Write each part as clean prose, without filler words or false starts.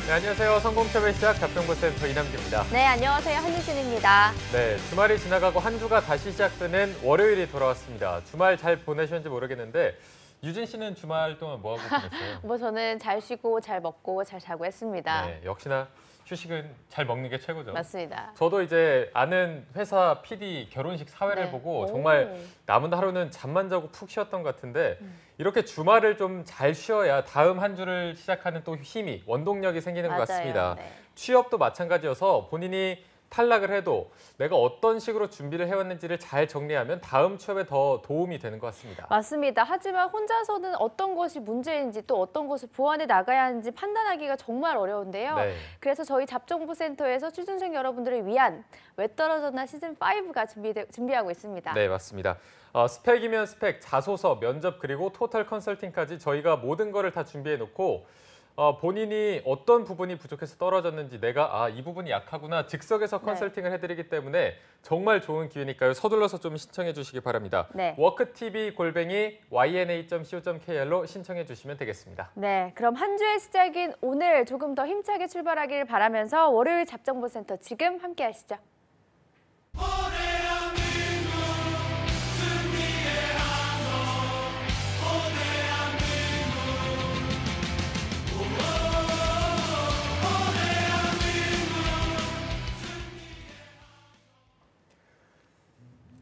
네, 안녕하세요. 성공섭의 시작 답정보센터 이남기입니다. 네, 안녕하세요. 한유진입니다. 네, 주말이 지나가고 한 주가 다시 시작되는 월요일이 돌아왔습니다. 주말 잘 보내셨는지 모르겠는데 유진 씨는 주말 동안 뭐 하고 보냈어요? 저는 잘 쉬고 잘 먹고 잘 자고 했습니다. 네, 역시나 휴식은 잘 먹는 게 최고죠. 맞습니다. 저도 이제 아는 회사 PD 결혼식 사회를 네. 보고 정말 남은 하루는 잠만 자고 푹 쉬었던 것 같은데 이렇게 주말을 좀 잘 쉬어야 다음 한 주를 시작하는 또 힘이, 원동력이 생기는 것 같습니다. 네. 취업도 마찬가지여서 본인이 탈락을 해도 내가 어떤 식으로 준비를 해왔는지를 잘 정리하면 다음 취업에 더 도움이 되는 것 같습니다. 맞습니다. 하지만 혼자서는 어떤 것이 문제인지 또 어떤 것을 보완해 나가야 하는지 판단하기가 정말 어려운데요. 네. 그래서 저희 잡정보센터에서 취준생 여러분들을 위한 왜 떨어졌나 시즌5가 준비하고 있습니다. 네, 맞습니다. 스펙이면 스펙, 자소서, 면접 그리고 토탈 컨설팅까지 저희가 모든 거를 다 준비해놓고 본인이 어떤 부분이 부족해서 떨어졌는지 내가 이 부분이 약하구나 즉석에서 컨설팅을 해드리기 때문에 정말 좋은 기회니까요. 서둘러서 좀 신청해 주시기 바랍니다. 네. worktv@yna.co.kr로 신청해 주시면 되겠습니다. 네, 그럼 한 주의 시작인 오늘 조금 더 힘차게 출발하길 바라면서 월요일 잡정보센터 지금 함께 하시죠.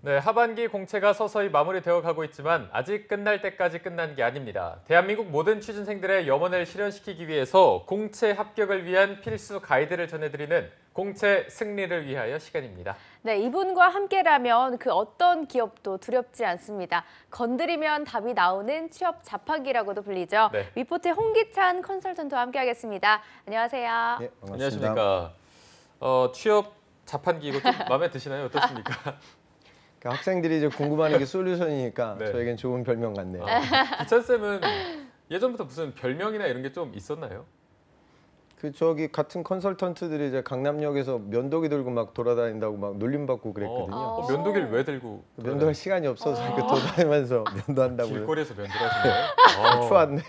네, 하반기 공채가 서서히 마무리되어 가고 있지만 아직 끝날 때까지 끝난 게 아닙니다. 대한민국 모든 취준생들의 염원을 실현시키기 위해서 공채 합격을 위한 필수 가이드를 전해드리는 공채 승리를 위하여 시간입니다. 네, 이분과 함께라면 그 어떤 기업도 두렵지 않습니다. 건드리면 답이 나오는 취업 자판기라고도 불리죠. 네. 위포트의 홍기찬 컨설턴트와 함께하겠습니다. 안녕하세요. 네, 반갑습니다. 안녕하십니까. 취업 자판기 이거 좀 마음에 드시나요? 어떻습니까? 그러니까 학생들이 이제 궁금해하는 게 솔루션이니까 네. 저에겐 좋은 별명 같네요. 기찬 쌤은 예전부터 무슨 별명이나 이런 게 좀 있었나요? 그 저기 같은 컨설턴트들이 이제 강남역에서 면도기 들고 막 돌아다닌다고 막 놀림받고 그랬거든요. 면도기를 왜 들고? 면도할 시간이 없어서 이렇게 돌아다니면서 면도한다고. 길거리에서 면도를 하시나요? 추웠네.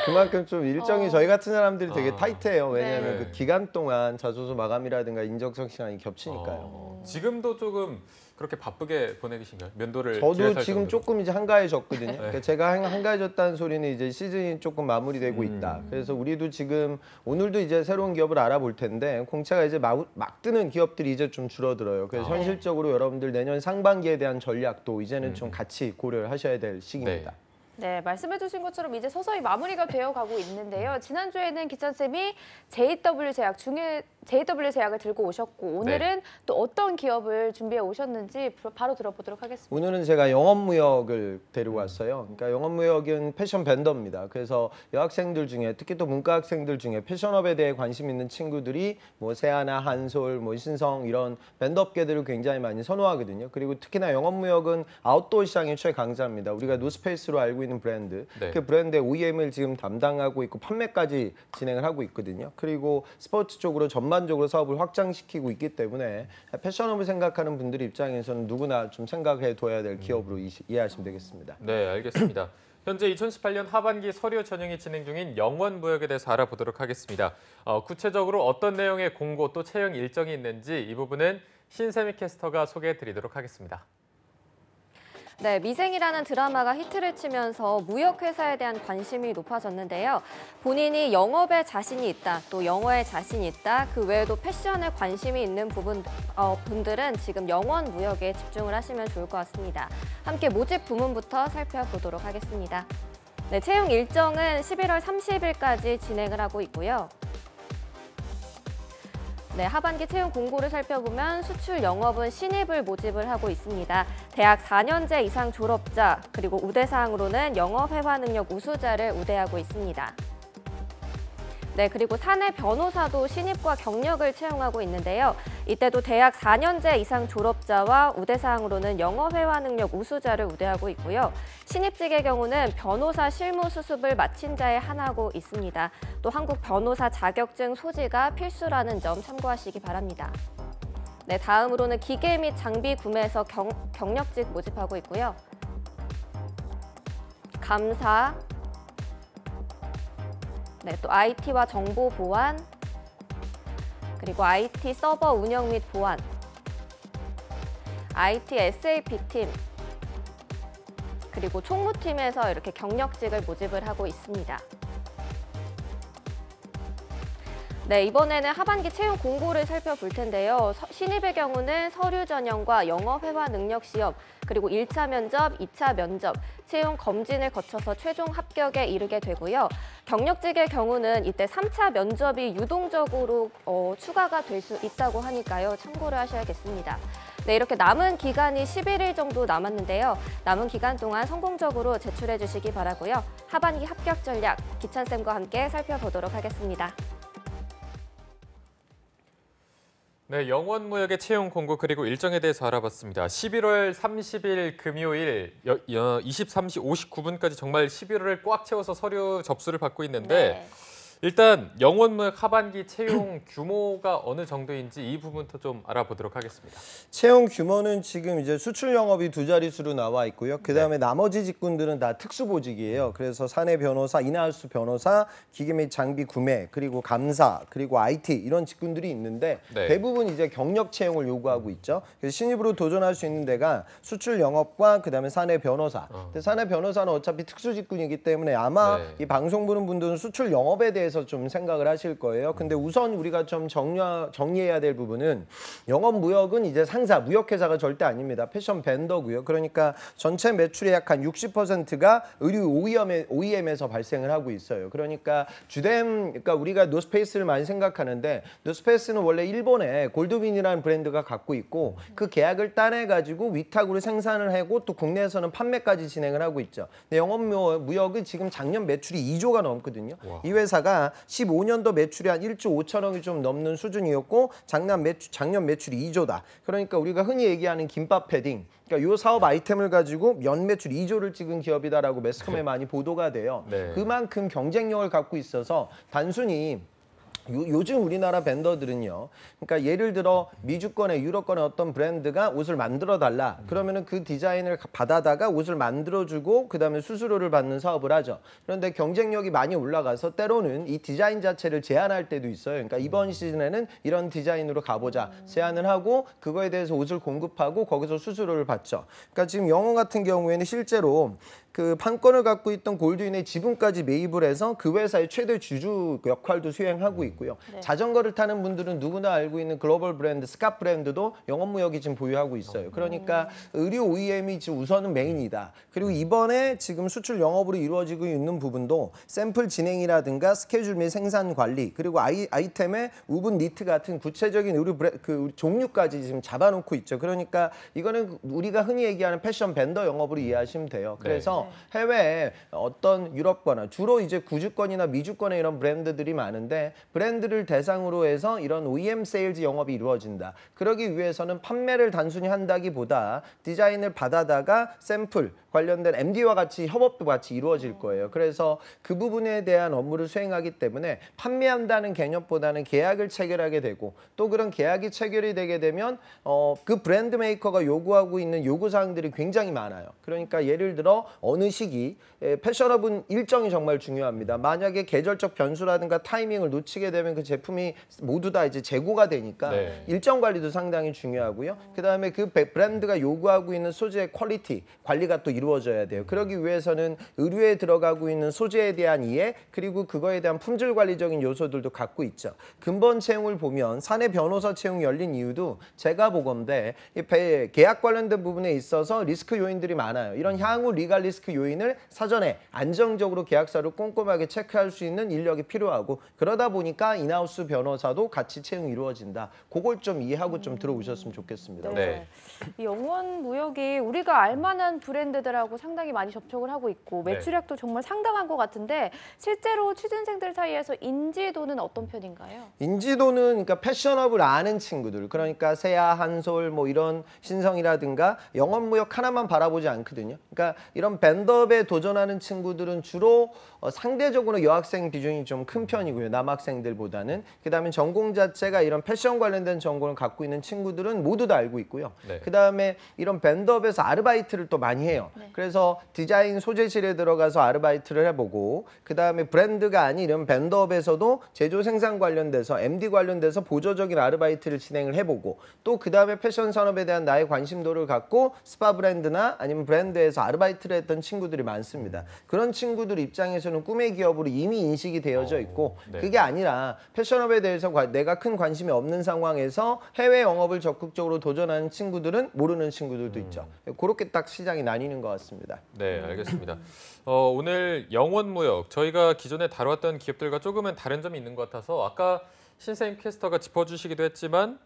그만큼 좀 일정이 저희 같은 사람들이 되게 타이트해요. 왜냐하면 네. 그 기간 동안 자소서 마감이라든가 인적성 시간이 겹치니까요. 지금도 조금 그렇게 바쁘게 보내계신가요? 면도를 저도 뒤에서 할 지금 정도로? 조금 이제 한가해졌거든요. 그러니까 제가 한가해졌다는 소리는 이제 시즌이 조금 마무리되고 있다. 그래서 우리도 지금 오늘도 이제 새로운 기업을 알아볼 텐데 공채가 이제 막 뜨는 기업들이 이제 좀 줄어들어요. 그래서 현실적으로 여러분들 내년 상반기에 대한 전략도 이제는 좀 같이 고려를 하셔야 될 시기입니다. 네, 말씀해주신 것처럼 이제 서서히 마무리가 되어가고 있는데요. 지난주에는 기찬쌤이 JW 제약을 들고 오셨고 오늘은 또 어떤 기업을 준비해 오셨는지 바로 들어보도록 하겠습니다. 오늘은 제가 영업무역을 데리고 왔어요. 그러니까 영업무역은 패션 밴더입니다. 그래서 여학생들 중에 특히 또 문과 학생들 중에 패션업에 대해 관심 있는 친구들이 뭐 세아나, 한솔, 뭐 신성 이런 밴더 업계들을 굉장히 많이 선호하거든요. 그리고 특히나 영업무역은 아웃도어 시장의 최강자입니다. 우리가 노스페이스로 알고 있는 브랜드, 그 브랜드의 OEM을 지금 담당하고 있고 판매까지 진행을 하고 있거든요. 그리고 스포츠 쪽으로 전반적으로 사업을 확장시키고 있기 때문에 패션업을 생각하는 분들 입장에서는 누구나 좀 생각해 둬야 될 기업으로 이해하시면 되겠습니다. 네, 알겠습니다. 현재 2018년 하반기 서류 전형이 진행 중인 영원무역에 대해서 알아보도록 하겠습니다. 구체적으로 어떤 내용의 공고 또 채용 일정이 있는지 이 부분은 신세미 캐스터가 소개해 드리도록 하겠습니다. 네, 미생이라는 드라마가 히트를 치면서 무역회사에 대한 관심이 높아졌는데요. 본인이 영업에 자신이 있다, 또 영어에 자신이 있다, 그 외에도 패션에 관심이 있는 분들은 지금 영원무역에 집중을 하시면 좋을 것 같습니다. 함께 모집 부문부터 살펴보도록 하겠습니다. 네, 채용 일정은 11월 30일까지 진행을 하고 있고요. 네, 하반기 채용 공고를 살펴보면 수출 영업은 신입을 모집을 하고 있습니다. 대학 4년제 이상 졸업자, 그리고 우대사항으로는 영업 회화 능력 우수자를 우대하고 있습니다. 네, 그리고 사내 변호사도 신입과 경력을 채용하고 있는데요. 이때도 대학 4년제 이상 졸업자와 우대사항으로는 영어 회화 능력 우수자를 우대하고 있고요. 신입직의 경우는 변호사 실무 수습을 마친 자에 한하고 있습니다. 또 한국 변호사 자격증 소지가 필수라는 점 참고하시기 바랍니다. 네, 다음으로는 기계 및 장비 구매에서 경력직 모집하고 있고요. 감사, 네, 또 IT와 정보 보안, 그리고 IT 서버 운영 및 보안, IT SAP 팀, 그리고 총무팀에서 이렇게 경력직을 모집을 하고 있습니다. 네, 이번에는 하반기 채용 공고를 살펴볼 텐데요. 신입의 경우는 서류 전형과 영어 회화 능력 시험, 그리고 1차 면접, 2차 면접, 채용 검진을 거쳐서 최종 합격에 이르게 되고요. 경력직의 경우는 이때 3차 면접이 유동적으로 추가가 될 수 있다고 하니까요. 참고를 하셔야겠습니다. 네, 이렇게 남은 기간이 11일 정도 남았는데요. 남은 기간 동안 성공적으로 제출해 주시기 바라고요. 하반기 합격 전략, 기찬쌤과 함께 살펴보도록 하겠습니다. 네, 영원무역의 채용 공고 그리고 일정에 대해서 알아봤습니다. 11월 30일 금요일 23시 59분까지 정말 11월을 꽉 채워서 서류 접수를 받고 있는데 네. 일단 영원무역 하반기 채용 규모가 어느 정도인지 이 부분부터 좀 알아보도록 하겠습니다. 채용 규모는 지금 이제 수출 영업이 2자릿수로 나와 있고요. 그다음에 나머지 직군들은 다 특수보직이에요. 그래서 사내 변호사, 인하우스 변호사, 기계 및 장비 구매, 그리고 감사, 그리고 IT 이런 직군들이 있는데 네. 대부분 이제 경력 채용을 요구하고 있죠. 그래서 신입으로 도전할 수 있는 데가 수출 영업과 그다음에 사내 변호사. 근데 사내 변호사는 어차피 특수 직군이기 때문에 아마 네. 이 방송 보는 분들은 수출 영업에 대해서 좀 생각을 하실 거예요. 근데 우선 우리가 좀 정리해야 될 부분은 영업 무역은 이제 상사, 무역회사가 절대 아닙니다. 패션 벤더고요. 그러니까 전체 매출의 약 한 60%가 의류 OEM에서 발생을 하고 있어요. 그러니까 그러니까 우리가 노스페이스를 많이 생각하는데 노스페이스는 원래 일본에 골드윈이라는 브랜드가 갖고 있고 그 계약을 따내가지고 위탁으로 생산을 하고 또 국내에서는 판매까지 진행을 하고 있죠. 근데 영업 무역은 지금 작년 매출이 2조가 넘거든요. 와. 이 회사가 15년도 매출이 한 1조 5천억이 좀 넘는 수준이었고 작년 매출이 2조다. 그러니까 우리가 흔히 얘기하는 김밥 패딩. 그러니까 이 사업 아이템을 가지고 연 매출 2조를 찍은 기업이다라고 매스컴에 많이 보도가 돼요. 네. 그만큼 경쟁력을 갖고 있어서 단순히 요즘 우리나라 벤더들은요. 그러니까 예를 들어 미주권에 유럽권에 어떤 브랜드가 옷을 만들어 달라. 그러면은 그 디자인을 받아다가 옷을 만들어주고 그다음에 수수료를 받는 사업을 하죠. 그런데 경쟁력이 많이 올라가서 때로는 이 디자인 자체를 제한할 때도 있어요. 그러니까 이번 시즌에는 이런 디자인으로 가보자 제안을 하고 그거에 대해서 옷을 공급하고 거기서 수수료를 받죠. 그러니까 지금 영어 같은 경우에는 실제로 그 판권을 갖고 있던 골드윈의 지분까지 매입을 해서 그 회사의 최대 주주 역할도 수행하고 있고요. 네. 자전거를 타는 분들은 누구나 알고 있는 글로벌 브랜드 스캇 브랜드도 영업무역이 지금 보유하고 있어요. 그러니까 의류 OEM이 지금 우선은 메인이다. 그리고 이번에 지금 수출 영업으로 이루어지고 있는 부분도 샘플 진행이라든가 스케줄 및 생산 관리 그리고 아이템의 우분 니트 같은 구체적인 의류 종류까지 지금 잡아놓고 있죠. 그러니까 이거는 우리가 흔히 얘기하는 패션 벤더 영업으로 이해하시면 돼요. 그래서 해외에 어떤 유럽거나 주로 이제 구주권이나 미주권의 이런 브랜드들이 많은데 브랜드를 대상으로 해서 이런 OEM 세일즈 영업이 이루어진다. 그러기 위해서는 판매를 단순히 한다기보다 디자인을 받아다가 샘플 관련된 MD와 같이 협업도 같이 이루어질 거예요. 그래서 그 부분에 대한 업무를 수행하기 때문에 판매한다는 개념보다는 계약을 체결하게 되고 또 그런 계약이 체결이 되게 되면 그 브랜드 메이커가 요구하고 있는 요구사항들이 굉장히 많아요. 그러니까 예를 들어 어느 시기 패션업은 일정이 정말 중요합니다. 만약에 계절적 변수라든가 타이밍을 놓치게 되면 그 제품이 모두 다 이제 재고가 되니까 네. 일정 관리도 상당히 중요하고요. 그다음에 그 브랜드가 요구하고 있는 소재의 퀄리티 관리가 또 이루어져야 돼요. 그러기 위해서는 의류에 들어가고 있는 소재에 대한 이해 그리고 그거에 대한 품질 관리적인 요소들도 갖고 있죠. 근본 채용을 보면 사내 변호사 채용이 열린 이유도 제가 보건대 계약 관련된 부분에 있어서 리스크 요인들이 많아요. 이런 향후 리갈 리스크 요인을 사전에 안정적으로 계약서를 꼼꼼하게 체크할 수 있는 인력이 필요하고 그러다 보니까 인하우스 변호사도 같이 채용이 이루어진다. 그걸 좀 이해하고 좀 들어오셨으면 좋겠습니다. 네. 이 영원 무역이 우리가 알만한 브랜드들하고 상당히 많이 접촉을 하고 있고 네. 매출액도 정말 상당한 것 같은데 실제로 취준생들 사이에서 인지도는 어떤 편인가요? 인지도는 그러니까 패션업을 아는 친구들 그러니까 세아, 한솔 뭐 이런 신성이라든가 영업무역 하나만 바라보지 않거든요. 그러니까 이런 벤더업에 도전하는 친구들은 주로 상대적으로 여학생 비중이 좀 큰 편이고요. 남학생들 학생들보다는. 그다음에 전공 자체가 이런 패션 관련된 전공을 갖고 있는 친구들은 모두 다 알고 있고요. 네. 그다음에 이런 밴드업에서 아르바이트를 또 많이 해요. 그래서 디자인 소재실에 들어가서 아르바이트를 해보고, 그다음에 브랜드가 아닌 이런 밴드업에서도 제조 생산 관련돼서 MD 관련돼서 보조적인 아르바이트를 진행을 해보고, 또 그다음에 패션 산업에 대한 나의 관심도를 갖고 스파 브랜드나 아니면 브랜드에서 아르바이트를 했던 친구들이 많습니다. 그런 친구들 입장에서는 꿈의 기업으로 이미 인식이 되어져 있고, 네. 그게 아니라 패션업에 대해서 내가 큰 관심이 없는 상황에서 해외 영업을 적극적으로 도전하는 친구들은 모르는 친구들도 있죠. 그렇게 딱 시장이 나뉘는 것 같습니다. 네, 알겠습니다. 오늘 영원무역 저희가 기존에 다뤘던 기업들과 조금은 다른 점이 있는 것 같아서 아까 신세임 캐스터가 짚어주시기도 했지만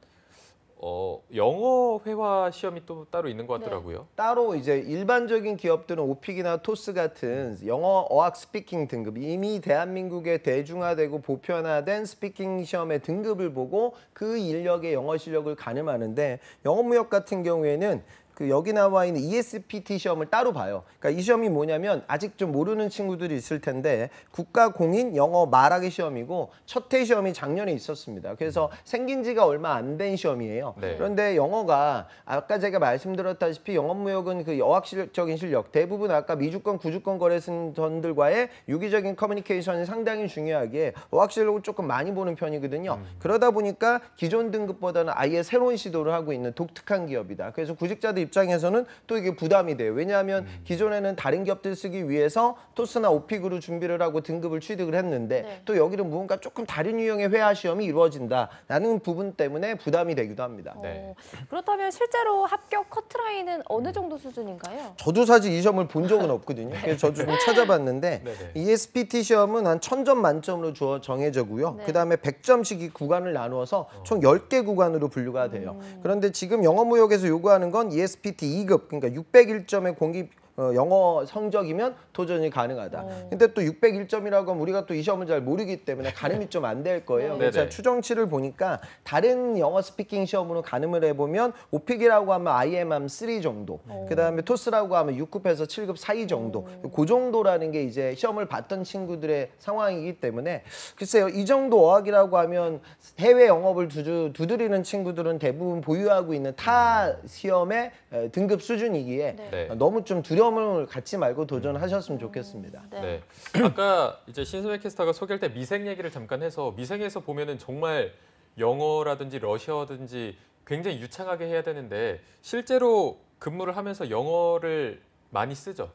영어 회화 시험이 또 따로 있는 것 같더라고요. 따로 이제 일반적인 기업들은 오픽이나 토스 같은 영어 어학 스피킹 등급, 이미 대한민국에 대중화되고 보편화된 스피킹 시험의 등급을 보고 그 인력의 영어 실력을 가늠하는데, 영어무역 같은 경우에는 그 여기 나와 있는 ESPT 시험을 따로 봐요. 그러니까 이 시험이 뭐냐면 아직 좀 모르는 친구들이 있을 텐데, 국가공인 영어 말하기 시험이고 첫 회 시험이 작년에 있었습니다. 그래서 생긴 지가 얼마 안 된 시험이에요. 네. 그런데 영어가 아까 제가 말씀드렸다시피 영업무역은 그 어학적인 실력, 대부분 아까 미주권, 구주권 거래선들과의 유기적인 커뮤니케이션이 상당히 중요하기에 어학 실력을 조금 많이 보는 편이거든요. 그러다 보니까 기존 등급보다는 아예 새로운 시도를 하고 있는 독특한 기업이다. 그래서 구직자들 입장에서는 또 이게 부담이 돼요. 왜냐하면 기존에는 다른 기업들 쓰기 위해서 토스나 오픽으로 준비를 하고 등급을 취득을 했는데 또 여기는 무언가 조금 다른 유형의 회화 시험이 이루어진다라는 부분 때문에 부담이 되기도 합니다. 네. 그렇다면 실제로 합격 커트라인은 어느 정도 수준인가요? 저도 사실 이 시험을 본 적은 없거든요. 그래서 저도 좀 찾아봤는데 네네. ESPT 시험은 한 1000점 만점으로 정해져고요. 그다음에 100점씩 이 구간을 나누어서 총 10개 구간으로 분류가 돼요. 그런데 지금 영어무역에서 요구하는 건 ESPT 2급, 그러니까 601점의 공기 영어 성적이면 도전이 가능하다. 근데 또 601점이라고 하면 우리가 또 이 시험을 잘 모르기 때문에 가늠이 좀 안 될 거예요. 그래서 네네. 추정치를 보니까 다른 영어 스피킹 시험으로 가늠을 해보면 오픽이라고 하면 IMM 3 정도, 그다음에 토스라고 하면 6급에서 7급 사이 정도, 그 정도라는 게 이제 시험을 봤던 친구들의 상황이기 때문에, 글쎄요, 이 정도 어학이라고 하면 해외 영업을 두드리는 친구들은 대부분 보유하고 있는 타 시험의 등급 수준이기에 네. 너무 좀 두려움을 갖지 말고 도전하셨으면 좋겠습니다. 네. 아까 이제 신수배 캐스터가 소개할 때 미생 얘기를 잠깐 해서, 미생에서 보면은 정말 영어라든지 러시아어든지 굉장히 유창하게 해야 되는데 실제로 근무를 하면서 영어를 많이 쓰죠.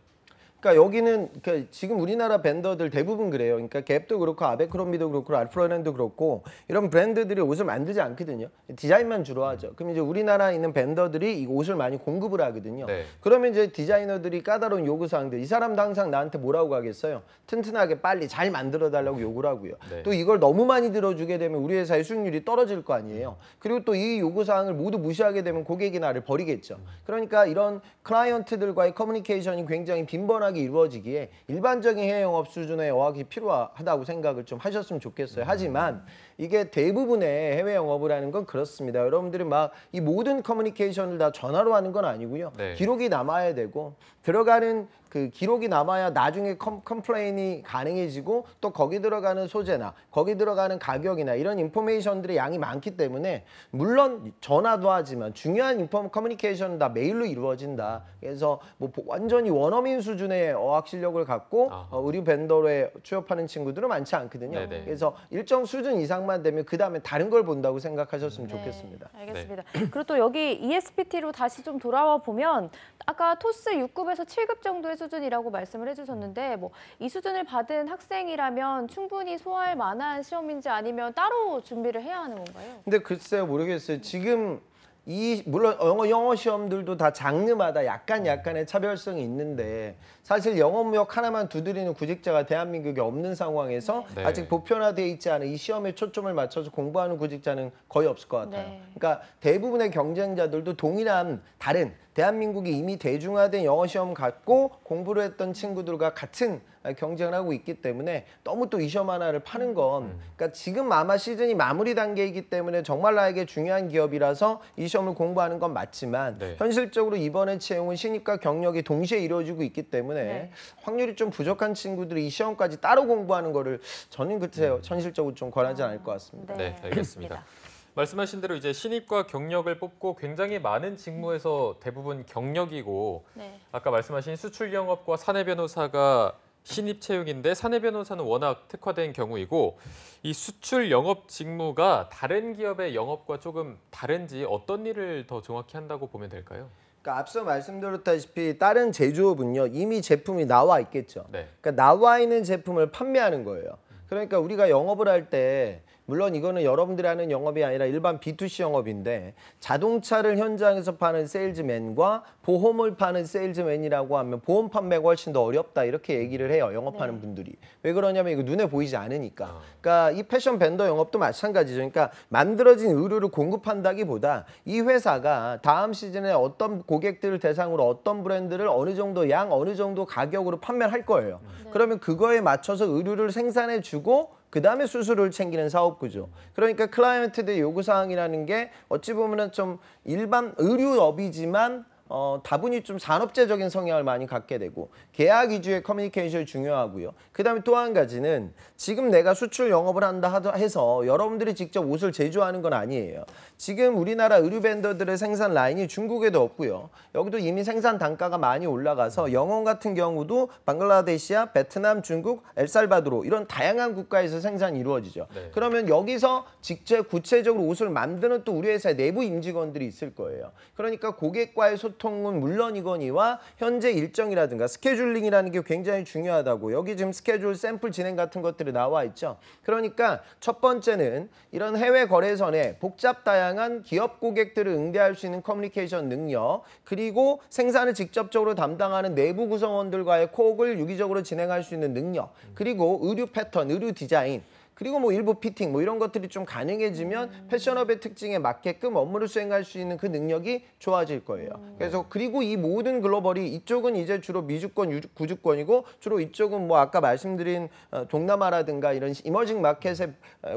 그러니까 여기는 그러니까 지금 우리나라 밴더들 대부분 그래요. 그러니까 갭도 그렇고 아베크롬비도 그렇고 알프로렌도 그렇고 이런 브랜드들이 옷을 만들지 않거든요. 디자인만 주로 하죠. 그럼 이제 우리나라에 있는 밴더들이 이 옷을 많이 공급을 하거든요. 네. 그러면 이제 디자이너들이 까다로운 요구사항들, 이 사람도 항상 나한테 뭐라고 하겠어요? 튼튼하게 빨리 잘 만들어 달라고 요구를 하고요. 네. 또 이걸 너무 많이 들어주게 되면 우리 회사의 수익률이 떨어질 거 아니에요. 그리고 또 이 요구사항을 모두 무시하게 되면 고객이 나를 버리겠죠. 그러니까 이런 클라이언트들과의 커뮤니케이션이 굉장히 빈번하게 이루어지기에 일반적인 해외 영업 수준의 어학이 필요하다고 생각을 좀 하셨으면 좋겠어요. 하지만 이게 대부분의 해외 영업을 하는 건 그렇습니다. 여러분들이 막 이 모든 커뮤니케이션을 다 전화로 하는 건 아니고요. 네. 기록이 남아야 되고, 들어가는 그 기록이 남아야 나중에 컴플레인이 가능해지고, 또 거기 들어가는 소재나 거기 들어가는 가격이나 이런 인포메이션들의 양이 많기 때문에, 물론 전화도 하지만 중요한 커뮤니케이션은 다 메일로 이루어진다. 그래서 뭐 완전히 원어민 수준의 어학 실력을 갖고 우리 밴더에 취업하는 친구들은 많지 않거든요. 네네. 그래서 일정 수준 이상만 되면 그 다음에 다른 걸 본다고 생각하셨으면 좋겠습니다. 알겠습니다. 그리고 또 여기 ESPT로 다시 좀 돌아와 보면 아까 토스 6급에서 7급 정도의 수준이라고 말씀을 해주셨는데, 뭐 이 수준을 받은 학생이라면 충분히 소화할 만한 시험인지 아니면 따로 준비를 해야 하는 건가요? 근데 글쎄요, 모르겠어요. 지금 물론 영어 시험들도 다 장르마다 약간의 차별성이 있는데, 사실 영어무역 하나만 두드리는 구직자가 대한민국에 없는 상황에서 네. 아직 보편화되어 있지 않은 이 시험에 초점을 맞춰서 공부하는 구직자는 거의 없을 것 같아요. 네. 그러니까 대부분의 경쟁자들도 동일한 다른 대한민국이 이미 대중화된 영어 시험 갖고 공부를 했던 친구들과 같은 경쟁을 하고 있기 때문에 너무 또 이 시험 하나를 파는 건 그러니까 지금 아마 시즌이 마무리 단계이기 때문에 정말 나에게 중요한 기업이라서 이 시험을 공부하는 건 맞지만 네. 현실적으로 이번에 채용은 신입과 경력이 동시에 이루어지고 있기 때문에 네. 확률이 좀 부족한 친구들이 이 시험까지 따로 공부하는 거를 저는 글쎄요 현실적으로 좀 권하지 않을 것 같습니다. 네, 알겠습니다. 말씀하신 대로 이제 신입과 경력을 뽑고 굉장히 많은 직무에서 대부분 경력이고 네. 아까 말씀하신 수출 영업과 사내 변호사가 신입 채용인데 사내 변호사는 워낙 특화된 경우이고 이 수출 영업 직무가 다른 기업의 영업과 조금 다른지 어떤 일을 더 정확히 한다고 보면 될까요? 그러니까 앞서 말씀드렸다시피 다른 제조업은요 이미 제품이 나와 있겠죠. 네. 그러니까 나와 있는 제품을 판매하는 거예요. 그러니까 우리가 영업을 할 때 물론 이거는 여러분들이 하는 영업이 아니라 일반 B2C 영업인데 자동차를 현장에서 파는 세일즈맨과 보험을 파는 세일즈맨이라고 하면 보험 판매가 훨씬 더 어렵다 이렇게 얘기를 해요. 영업하는 분들이. 왜 그러냐면 이거 눈에 보이지 않으니까. 그러니까 이 패션 밴더 영업도 마찬가지죠. 그러니까 만들어진 의류를 공급한다기보다 이 회사가 다음 시즌에 어떤 고객들을 대상으로 어떤 브랜드를 어느 정도 양 어느 정도 가격으로 판매를 할 거예요. 그러면 그거에 맞춰서 의류를 생산해 주고 그다음에 수수료를 챙기는 사업구조. 그러니까 클라이언트들의 요구사항이라는 게 어찌 보면은 좀 일반 의류업이지만 다분히 좀 산업재적인 성향을 많이 갖게 되고 계약 위주의 커뮤니케이션이 중요하고요. 그다음에 또 한 가지는 지금 내가 수출 영업을 한다 해서 여러분들이 직접 옷을 제조하는 건 아니에요. 지금 우리나라 의류 밴더들의 생산 라인이 중국에도 없고요. 여기도 이미 생산 단가가 많이 올라가서 영원 같은 경우도 방글라데시아, 베트남, 중국, 엘살바도르 이런 다양한 국가에서 생산이 이루어지죠. 네. 그러면 여기서 직접 구체적으로 옷을 만드는 또 우리 회사의 내부 임직원들이 있을 거예요. 그러니까 고객과의 소통은 물론이거니와 현재 일정이라든가 스케줄링이라는 게 굉장히 중요하다고. 여기 지금 스케줄 샘플 진행 같은 것들이 나와 있죠. 그러니까 첫 번째는 이런 해외 거래선에 복잡 다양한 기업 고객들을 응대할 수 있는 커뮤니케이션 능력, 그리고 생산을 직접적으로 담당하는 내부 구성원들과의 코업을 유기적으로 진행할 수 있는 능력, 그리고 의류 패턴, 의류 디자인, 그리고 뭐 일부 피팅 뭐 이런 것들이 좀 가능해지면 패션업의 특징에 맞게끔 업무를 수행할 수 있는 그 능력이 좋아질 거예요. 그래서 그리고 이 모든 글로벌이 이쪽은 이제 주로 미주권, 구주권이고 주로 이쪽은 뭐 아까 말씀드린 동남아라든가 이런 이머징 마켓의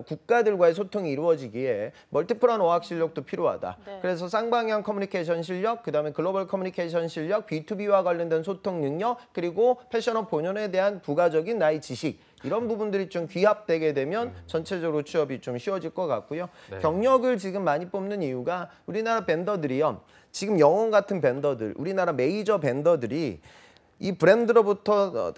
국가들과의 소통이 이루어지기에 멀티플한 어학 실력도 필요하다. 네. 그래서 쌍방향 커뮤니케이션 실력, 그다음에 글로벌 커뮤니케이션 실력, B2B와 관련된 소통 능력, 그리고 패션업 본연에 대한 부가적인 나의 지식 이런 부분들이 좀 귀합되게 되면 전체적으로 취업이 좀 쉬워질 것 같고요. 네. 경력을 지금 많이 뽑는 이유가 우리나라 밴더들이요. 지금 영원 같은 밴더들, 우리나라 메이저 밴더들이 이 브랜드로부터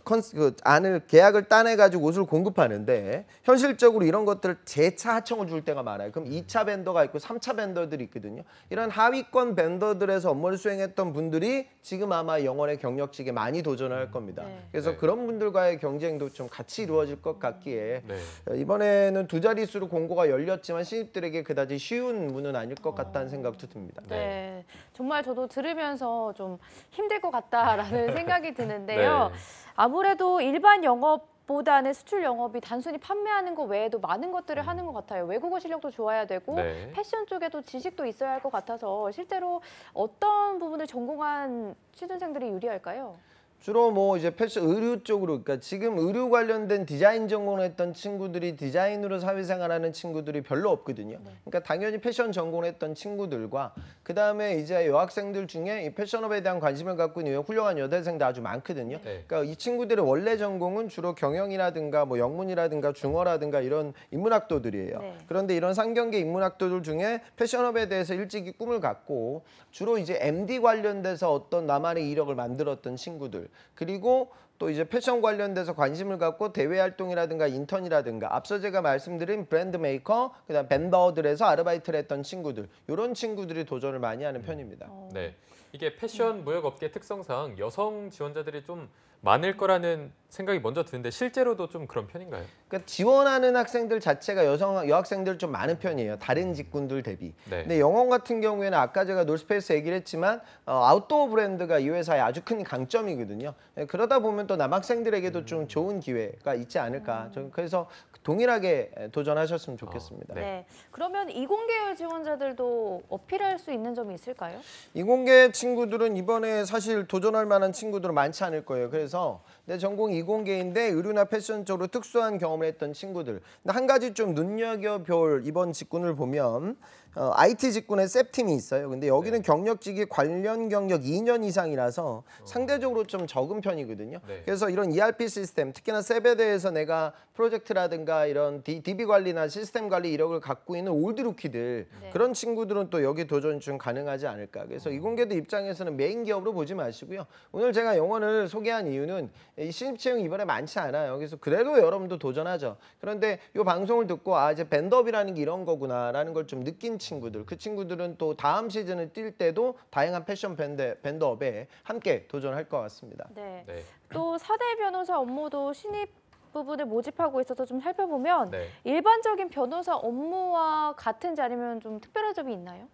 안을 계약을 따내가지고 옷을 공급하는데 현실적으로 이런 것들을 재차 하청을 줄 때가 많아요. 그럼 2차 밴더가 있고 3차 밴더들이 있거든요. 이런 하위권 밴더들에서 업무를 수행했던 분들이 지금 아마 영원의 경력직에 많이 도전을 할 겁니다. 네. 그래서 네. 그런 분들과의 경쟁도 좀 같이 이루어질 것 같기에 네. 이번에는 두 자릿수로 공고가 열렸지만 신입들에게 그다지 쉬운 문은 아닐 것 같다는 생각도 듭니다. 네. 정말 저도 들으면서 좀 힘들 것 같다라는 생각이 드는데요. 네. 아무래도 일반 영업보다는 수출 영업이 단순히 판매하는 것 외에도 많은 것들을 하는 것 같아요. 외국어 실력도 좋아야 되고 네. 패션 쪽에도 지식도 있어야 할 것 같아서 실제로 어떤 부분을 전공한 취준생들이 유리할까요? 주로 뭐 이제 패션 의류 쪽으로 그러니까 지금 의류 관련된 디자인 전공을 했던 친구들이 디자인으로 사회생활하는 친구들이 별로 없거든요. 그러니까 당연히 패션 전공을 했던 친구들과 그다음에 이제 여학생들 중에 이 패션업에 대한 관심을 갖고 있는 훌륭한 여대생도 아주 많거든요. 네. 그러니까 이 친구들의 원래 전공은 주로 경영이라든가 뭐 영문이라든가 중어라든가 이런 인문학도들이에요. 네. 그런데 이런 상경계 인문학도들 중에 패션업에 대해서 일찍이 꿈을 갖고 주로 이제 MD 관련돼서 어떤 나만의 이력을 만들었던 친구들, 그리고 또 이제 패션 관련돼서 관심을 갖고 대외 활동이라든가 인턴이라든가 앞서 제가 말씀드린 브랜드 메이커, 그다음 밴더들에서 아르바이트를 했던 친구들, 이런 친구들이 도전을 많이 하는 편입니다. 네. 이게 패션 무역 업계 특성상 여성 지원자들이 좀 많을 거라는 생각이 먼저 드는데 실제로도 좀 그런 편인가요? 그러니까 지원하는 학생들 자체가 여학생들 좀 많은 편이에요. 다른 직군들 대비. 네. 근데 영원 같은 경우에는 아까 제가 놀스페이스 얘기를 했지만 아웃도어 브랜드가 이 회사의 아주 큰 강점이거든요. 그러다 보면 또 남학생들에게도 좀 좋은 기회가 있지 않을까. 저는 그래서 동일하게 도전하셨으면 좋겠습니다. 네. 네. 그러면 이공계열 지원자들도 어필할 수 있는 점이 있을까요? 이공계 친구들은 이번에 사실 도전할 만한 친구들은 많지 않을 거예요. 그래서 내 전공 이공계인데 의류나 패션 쪽으로 특수한 경험을 했던 친구들. 근데 한 가지 좀 눈여겨볼 이번 직군을 보면 IT 직군에 셉팀이 있어요. 근데 여기는 경력직이 관련 경력 2년 이상이라서 상대적으로 좀 적은 편이거든요. 네. 그래서 이런 ERP 시스템, 특히나 셉에 대해서 내가 프로젝트라든가 이런 DB 관리나 시스템 관리 이력을 갖고 있는 올드 루키들 네. 그런 친구들은 또 여기 도전 좀 가능하지 않을까. 그래서 이공계도 입장에서는 메인 기업으로 보지 마시고요. 오늘 제가 영어를 소개한 이유는 이 신입 채용 이번에 많지 않아요. 그래서 그래도 여러분도 도전하죠. 그런데 이 방송을 듣고 이제 밴드업이라는 게 이런 거구나라는 걸 좀 느낀 친구들, 그 친구들은 또 다음 시즌을 뛸 때도 다양한 패션 밴드업에 함께 도전할 것 같습니다. 네. 네. 또 사대 변호사 업무도 신입 부분을 모집하고 있어서 좀 살펴보면 네. 일반적인 변호사 업무와 같은지 아니면 좀 특별한 점이 있나요?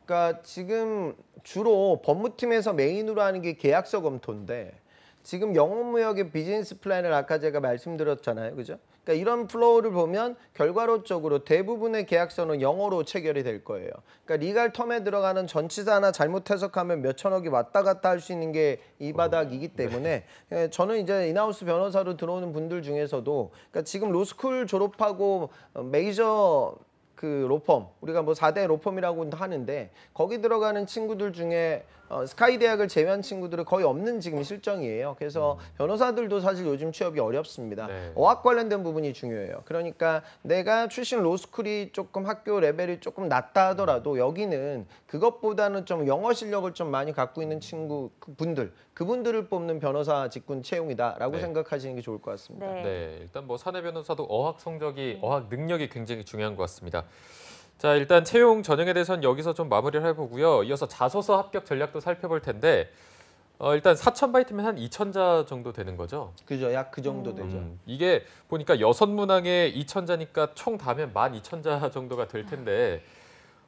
그러니까 지금 주로 법무팀에서 메인으로 하는 게 계약서 검토인데 지금 영업무역의 비즈니스 플랜을 아까 제가 말씀드렸잖아요. 그죠? 그러니까 이런 플로우를 보면 결과론적으로 대부분의 계약서는 영어로 체결이 될 거예요. 그러니까 리갈 텀에 들어가는 전치사 하나 잘못 해석하면 몇 천억이 왔다 갔다 할 수 있는 게 이 바닥이기 때문에 저는 이제 인하우스 변호사로 들어오는 분들 중에서도 그러니까 지금 로스쿨 졸업하고 메이저 그 로펌, 우리가 뭐 4대 로펌이라고 하는데 거기 들어가는 친구들 중에 스카이 대학을 제외한 친구들은 거의 없는 지금 실정이에요. 그래서 변호사들도 사실 요즘 취업이 어렵습니다. 네. 어학 관련된 부분이 중요해요. 그러니까 내가 출신 로스쿨이 조금 학교 레벨이 조금 낮다 하더라도 여기는 그것보다는 좀 영어 실력을 좀 많이 갖고 있는 그분들을 뽑는 변호사 직군 채용이다라고 네. 생각하시는 게 좋을 것 같습니다. 네. 네, 일단 뭐 사내 변호사도 어학 성적이, 어학 능력이 굉장히 중요한 것 같습니다. 자, 일단 채용 전형에 대해서는 여기서 좀 마무리를 해보고요. 이어서 자소서 합격 전략도 살펴볼 텐데 일단 4,000바이트면 한 2,000자 정도 되는 거죠? 그죠? 약 그 정도 되죠. 이게 보니까 6문항에 2,000자니까 총 다 하면 12,000자 정도가 될 텐데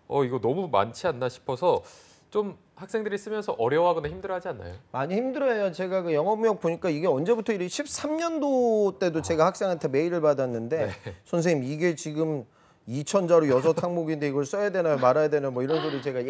이거 너무 많지 않나 싶어서 좀 학생들이 쓰면서 어려워하거나 힘들어하지 않나요? 많이 힘들어요. 제가 그 영어무역 보니까 이게 언제부터 이래 13년도 때도 제가 학생한테 메일을 받았는데 선생님 이게 지금 2,000자로 6항목인데 이걸 써야 되나요 말아야 되나요 뭐 이런 소리 제가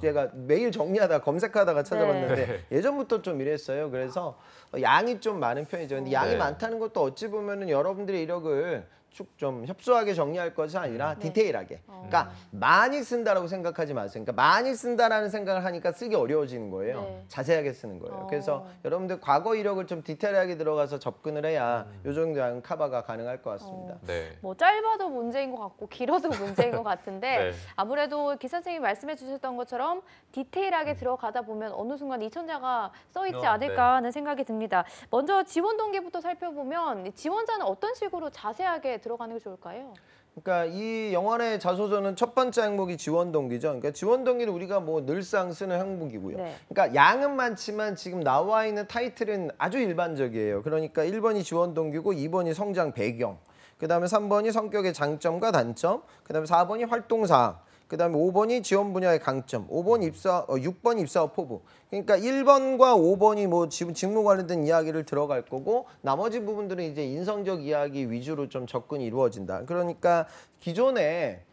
제가 메일 정리하다가 검색하다가 찾아봤는데 예전부터 좀 이랬어요. 그래서 양이 좀 많은 편이죠. 근데 양이 네. 많다는 것도 어찌 보면은 여러분들의 이력을 쭉 좀 협소하게 정리할 것이 아니라 디테일하게. 그러니까 많이 쓴다라고 생각하지 마세요. 그러니까 많이 쓴다라는 생각을 하니까 쓰기 어려워지는 거예요. 네. 자세하게 쓰는 거예요. 그래서 여러분들 과거 이력을 좀 디테일하게 들어가서 접근을 해야 요 정도 양 커버가 가능할 것 같습니다. 네. 뭐 짧아도 문제인 것 같고 길어도 문제인 것 같은데 네. 아무래도 기사 선생님이 말씀해 주셨던 것처럼 디테일하게 들어가다 보면 어느 순간 2,000자가 써 있지 않을까 하는 생각이 듭니다. 먼저 지원 동기부터 살펴보면 지원자는 어떤 식으로 자세하게 들어가는 게 좋을까요? 그러니까 이 영화의 자소서는 첫 번째 항목이 지원 동기죠. 그러니까 지원 동기는 우리가 뭐 늘상 쓰는 항목이고요. 네. 그러니까 양은 많지만 지금 나와 있는 타이틀은 아주 일반적이에요. 그러니까 1번이 지원 동기고 2번이 성장 배경, 그다음에 3번이 성격의 장점과 단점, 그다음에 4번이 활동 사항, 그다음에 5번이 지원 분야의 강점, 6번 입사업 포부. 그러니까 1번과 5번이 뭐 직무 관련된 이야기를 들어갈 거고 나머지 부분들은 이제 인성적 이야기 위주로 좀 접근이 이루어진다. 그러니까 기존에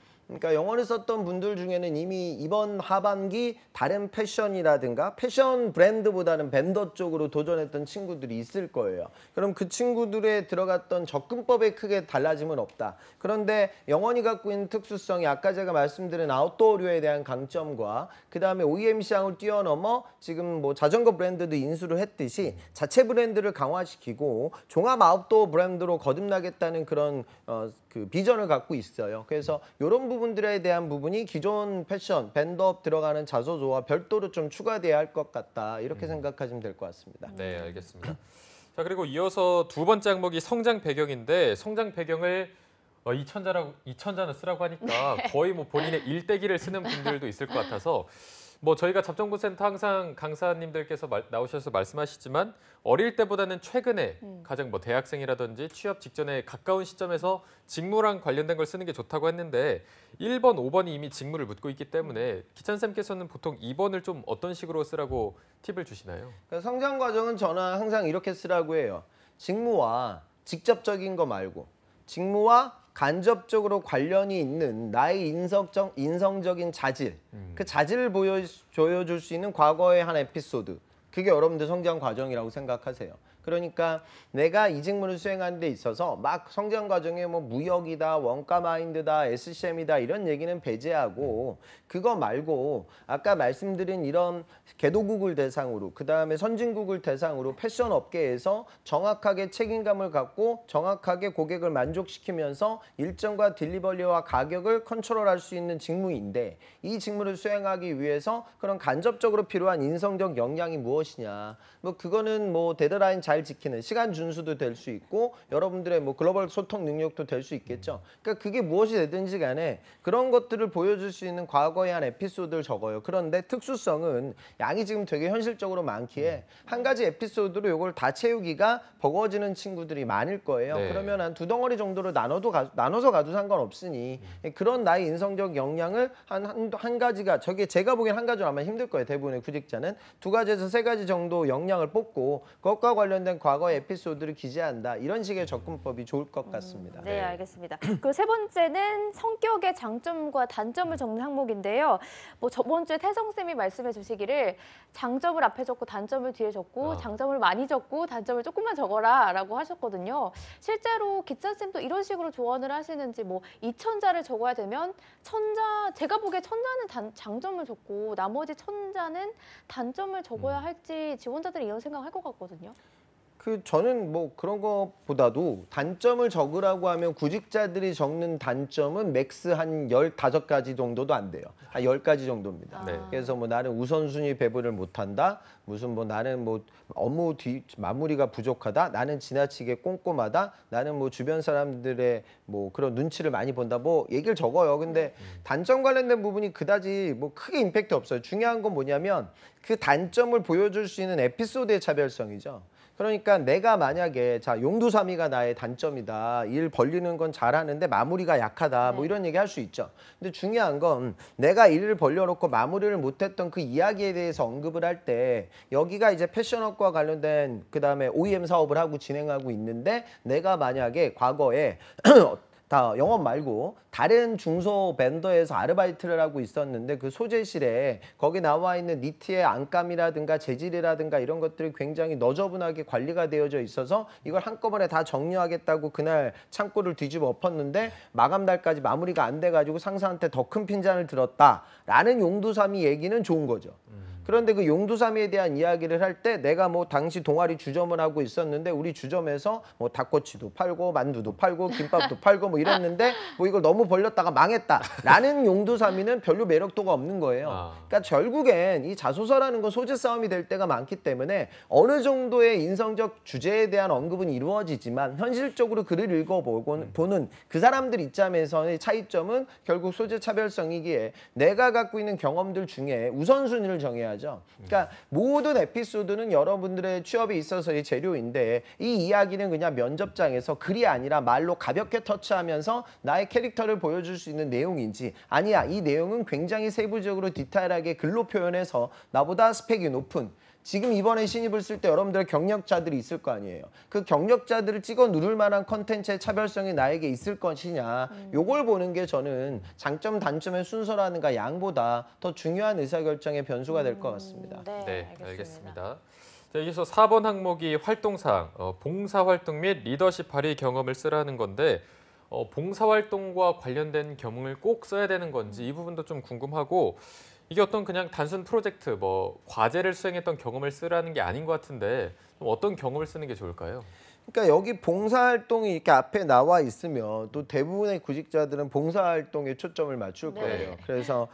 영어를 썼던 분들 중에는 이미 이번 하반기 다른 패션이라든가 패션 브랜드보다는 밴더 쪽으로 도전했던 친구들이 있을 거예요. 그럼 그 친구들에 들어갔던 접근법에 크게 달라짐은 없다. 그런데 영원히 갖고 있는 특수성이 아까 제가 말씀드린 아웃도어류에 대한 강점과 그 다음에 OEM 시장을 뛰어넘어 지금 뭐 자전거 브랜드도 인수를 했듯이 자체 브랜드를 강화시키고 종합 아웃도어 브랜드로 거듭나겠다는 그런 그 비전을 갖고 있어요. 그래서 이런 부분들에 대한 부분이 기존 패션, 밴드업 들어가는 자소서와 별도로 좀 추가돼야 할 것 같다. 이렇게 생각하시면 될 것 같습니다. 네, 알겠습니다. 자, 그리고 이어서 두 번째 항목이 성장 배경인데 성장 배경을 2,000자는 쓰라고 하니까 거의 뭐 본인의 일대기를 쓰는 분들도 있을 것 같아서 뭐 저희가 잡정보센터 항상 강사님들께서 나오셔서 말씀하시지만 어릴 때보다는 최근에 가장 뭐 대학생이라든지 취업 직전에 가까운 시점에서 직무랑 관련된 걸 쓰는 게 좋다고 했는데 1번, 5번이 이미 직무를 묻고 있기 때문에 기찬쌤께서는 보통 2번을 좀 어떤 식으로 쓰라고 팁을 주시나요? 그러니까 성장 과정은 저는 항상 이렇게 쓰라고 해요. 직무와 직접적인 거 말고 직무와 간접적으로 관련이 있는 나의 인성적인 자질, 그 자질을 보여줄 수 있는 과거의 한 에피소드. 그게 여러분들 성장 과정이라고 생각하세요. 그러니까 내가 이 직무를 수행하는 데 있어서 막 성장 과정에 뭐 무역이다, 원가 마인드다, SCM이다 이런 얘기는 배제하고 그거 말고 아까 말씀드린 이런 개도국을 대상으로 그다음에 선진국을 대상으로 패션 업계에서 정확하게 책임감을 갖고 정확하게 고객을 만족시키면서 일정과 딜리버리와 가격을 컨트롤할 수 있는 직무인데 이 직무를 수행하기 위해서 그런 간접적으로 필요한 인성적 역량이 무엇이냐. 뭐 그거는 뭐 데드라인 잘 지키는 시간 준수도 될 수 있고 여러분들의 뭐 글로벌 소통 능력도 될 수 있겠죠. 그러니까 그게 무엇이 되든지 간에 그런 것들을 보여줄 수 있는 과거의 한 에피소드를 적어요. 그런데 특수성은 양이 지금 되게 현실적으로 많기에 한 가지 에피소드로 이걸 다 채우기가 버거워지는 친구들이 많을 거예요. 네. 그러면 한 두 덩어리 정도로 나눠서 가도 상관없으니 그런 나의 인성적 역량을 한 가지가 저게 제가 보기엔 한 가지로 아마 힘들 거예요. 대부분의 구직자는 두 가지에서 세 가지 정도 역량을 뽑고 그것과 관련된 과거의 에피소드를 기재한다. 이런 식의 접근법이 좋을 것 같습니다. 네, 알겠습니다. 그 세 번째는 성격의 장점과 단점을 적는 항목인데요. 뭐 저번 주에 태성 쌤이 말씀해 주시기를 장점을 앞에 적고 단점을 뒤에 적고 장점을 많이 적고 단점을 조금만 적어라라고 하셨거든요. 실제로 기찬 쌤도 이런 식으로 조언을 하시는지 뭐 이천자를 적어야 되면 제가 보기에 천자는 장점을 적고 나머지 천자는 단점을 적어야 할지 지원자들이 이런 생각을 할 것 같거든요. 저는 뭐 그런 것보다도 단점을 적으라고 하면 구직자들이 적는 단점은 맥스 한 15가지 정도도 안 돼요. 한 10가지 정도입니다. 네. 그래서 뭐 나는 우선순위 배분을 못한다. 무슨 뭐 나는 뭐 업무 마무리가 부족하다. 나는 지나치게 꼼꼼하다. 나는 뭐 주변 사람들의 뭐 그런 눈치를 많이 본다. 뭐 얘기를 적어요. 근데 단점 관련된 부분이 그다지 뭐 크게 임팩트 없어요. 중요한 건 뭐냐면 그 단점을 보여줄 수 있는 에피소드의 차별성이죠. 그러니까 내가 만약에 자 용두사미가 나의 단점이다. 일 벌리는 건 잘하는데 마무리가 약하다. 뭐 이런 얘기 할 수 있죠. 근데 중요한 건 내가 일을 벌려놓고 마무리를 못했던 그 이야기에 대해서 언급을 할 때 여기가 이제 패션업과 관련된 그다음에 OEM 사업을 하고 진행하고 있는데 내가 만약에 과거에 다 영업 말고 다른 중소 벤더에서 아르바이트를 하고 있었는데 그 소재실에 거기 나와 있는 니트의 안감이라든가 재질이라든가 이런 것들이 굉장히 너저분하게 관리가 되어져 있어서 이걸 한꺼번에 다 정리하겠다고 그날 창고를 뒤집어 엎었는데 마감 날까지 마무리가 안 돼가지고 상사한테 더 큰 핀잔을 들었다라는 용두사미 얘기는 좋은 거죠. 그런데 그 용두사미에 대한 이야기를 할 때 내가 뭐 당시 동아리 주점을 하고 있었는데 우리 주점에서 뭐 닭꼬치도 팔고 만두도 팔고 김밥도 팔고 뭐 이랬는데 뭐 이걸 너무 벌렸다가 망했다라는 용두사미는 별로 매력도가 없는 거예요. 그러니까 결국엔 이 자소서라는 건 소재 싸움이 될 때가 많기 때문에 어느 정도의 인성적 주제에 대한 언급은 이루어지지만 현실적으로 글을 읽어보는 그 사람들 입장에서의 차이점은 결국 소재 차별성이기에 내가 갖고 있는 경험들 중에 우선순위를 정해야 그러니까 모든 에피소드는 여러분들의 취업에 있어서의 재료인데 이 이야기는 그냥 면접장에서 글이 아니라 말로 가볍게 터치하면서 나의 캐릭터를 보여줄 수 있는 내용인지 아니야 이 내용은 굉장히 세부적으로 디테일하게 글로 표현해서 나보다 스펙이 높은 지금 이번에 신입을 쓸 때 여러분들의 경력자들이 있을 거 아니에요. 그 경력자들을 찍어 누를 만한 컨텐츠의 차별성이 나에게 있을 것이냐. 요걸 보는 게 저는 장점, 단점의 순서라는가 양보다 더 중요한 의사결정의 변수가 될 것 같습니다. 네, 알겠습니다. 자, 여기서 4번 항목이 활동사항, 봉사활동 및 리더십 발휘 경험을 쓰라는 건데 봉사활동과 관련된 경험을 꼭 써야 되는 건지 이 부분도 좀 궁금하고 이게 어떤 그냥 단순 프로젝트, 뭐 과제를 수행했던 경험을 쓰라는 게 아닌 것 같은데 좀 어떤 경험을 쓰는 게 좋을까요? 그러니까 여기 봉사활동이 이렇게 앞에 나와 있으면 또 대부분의 구직자들은 봉사활동에 초점을 맞출 거예요. 그래서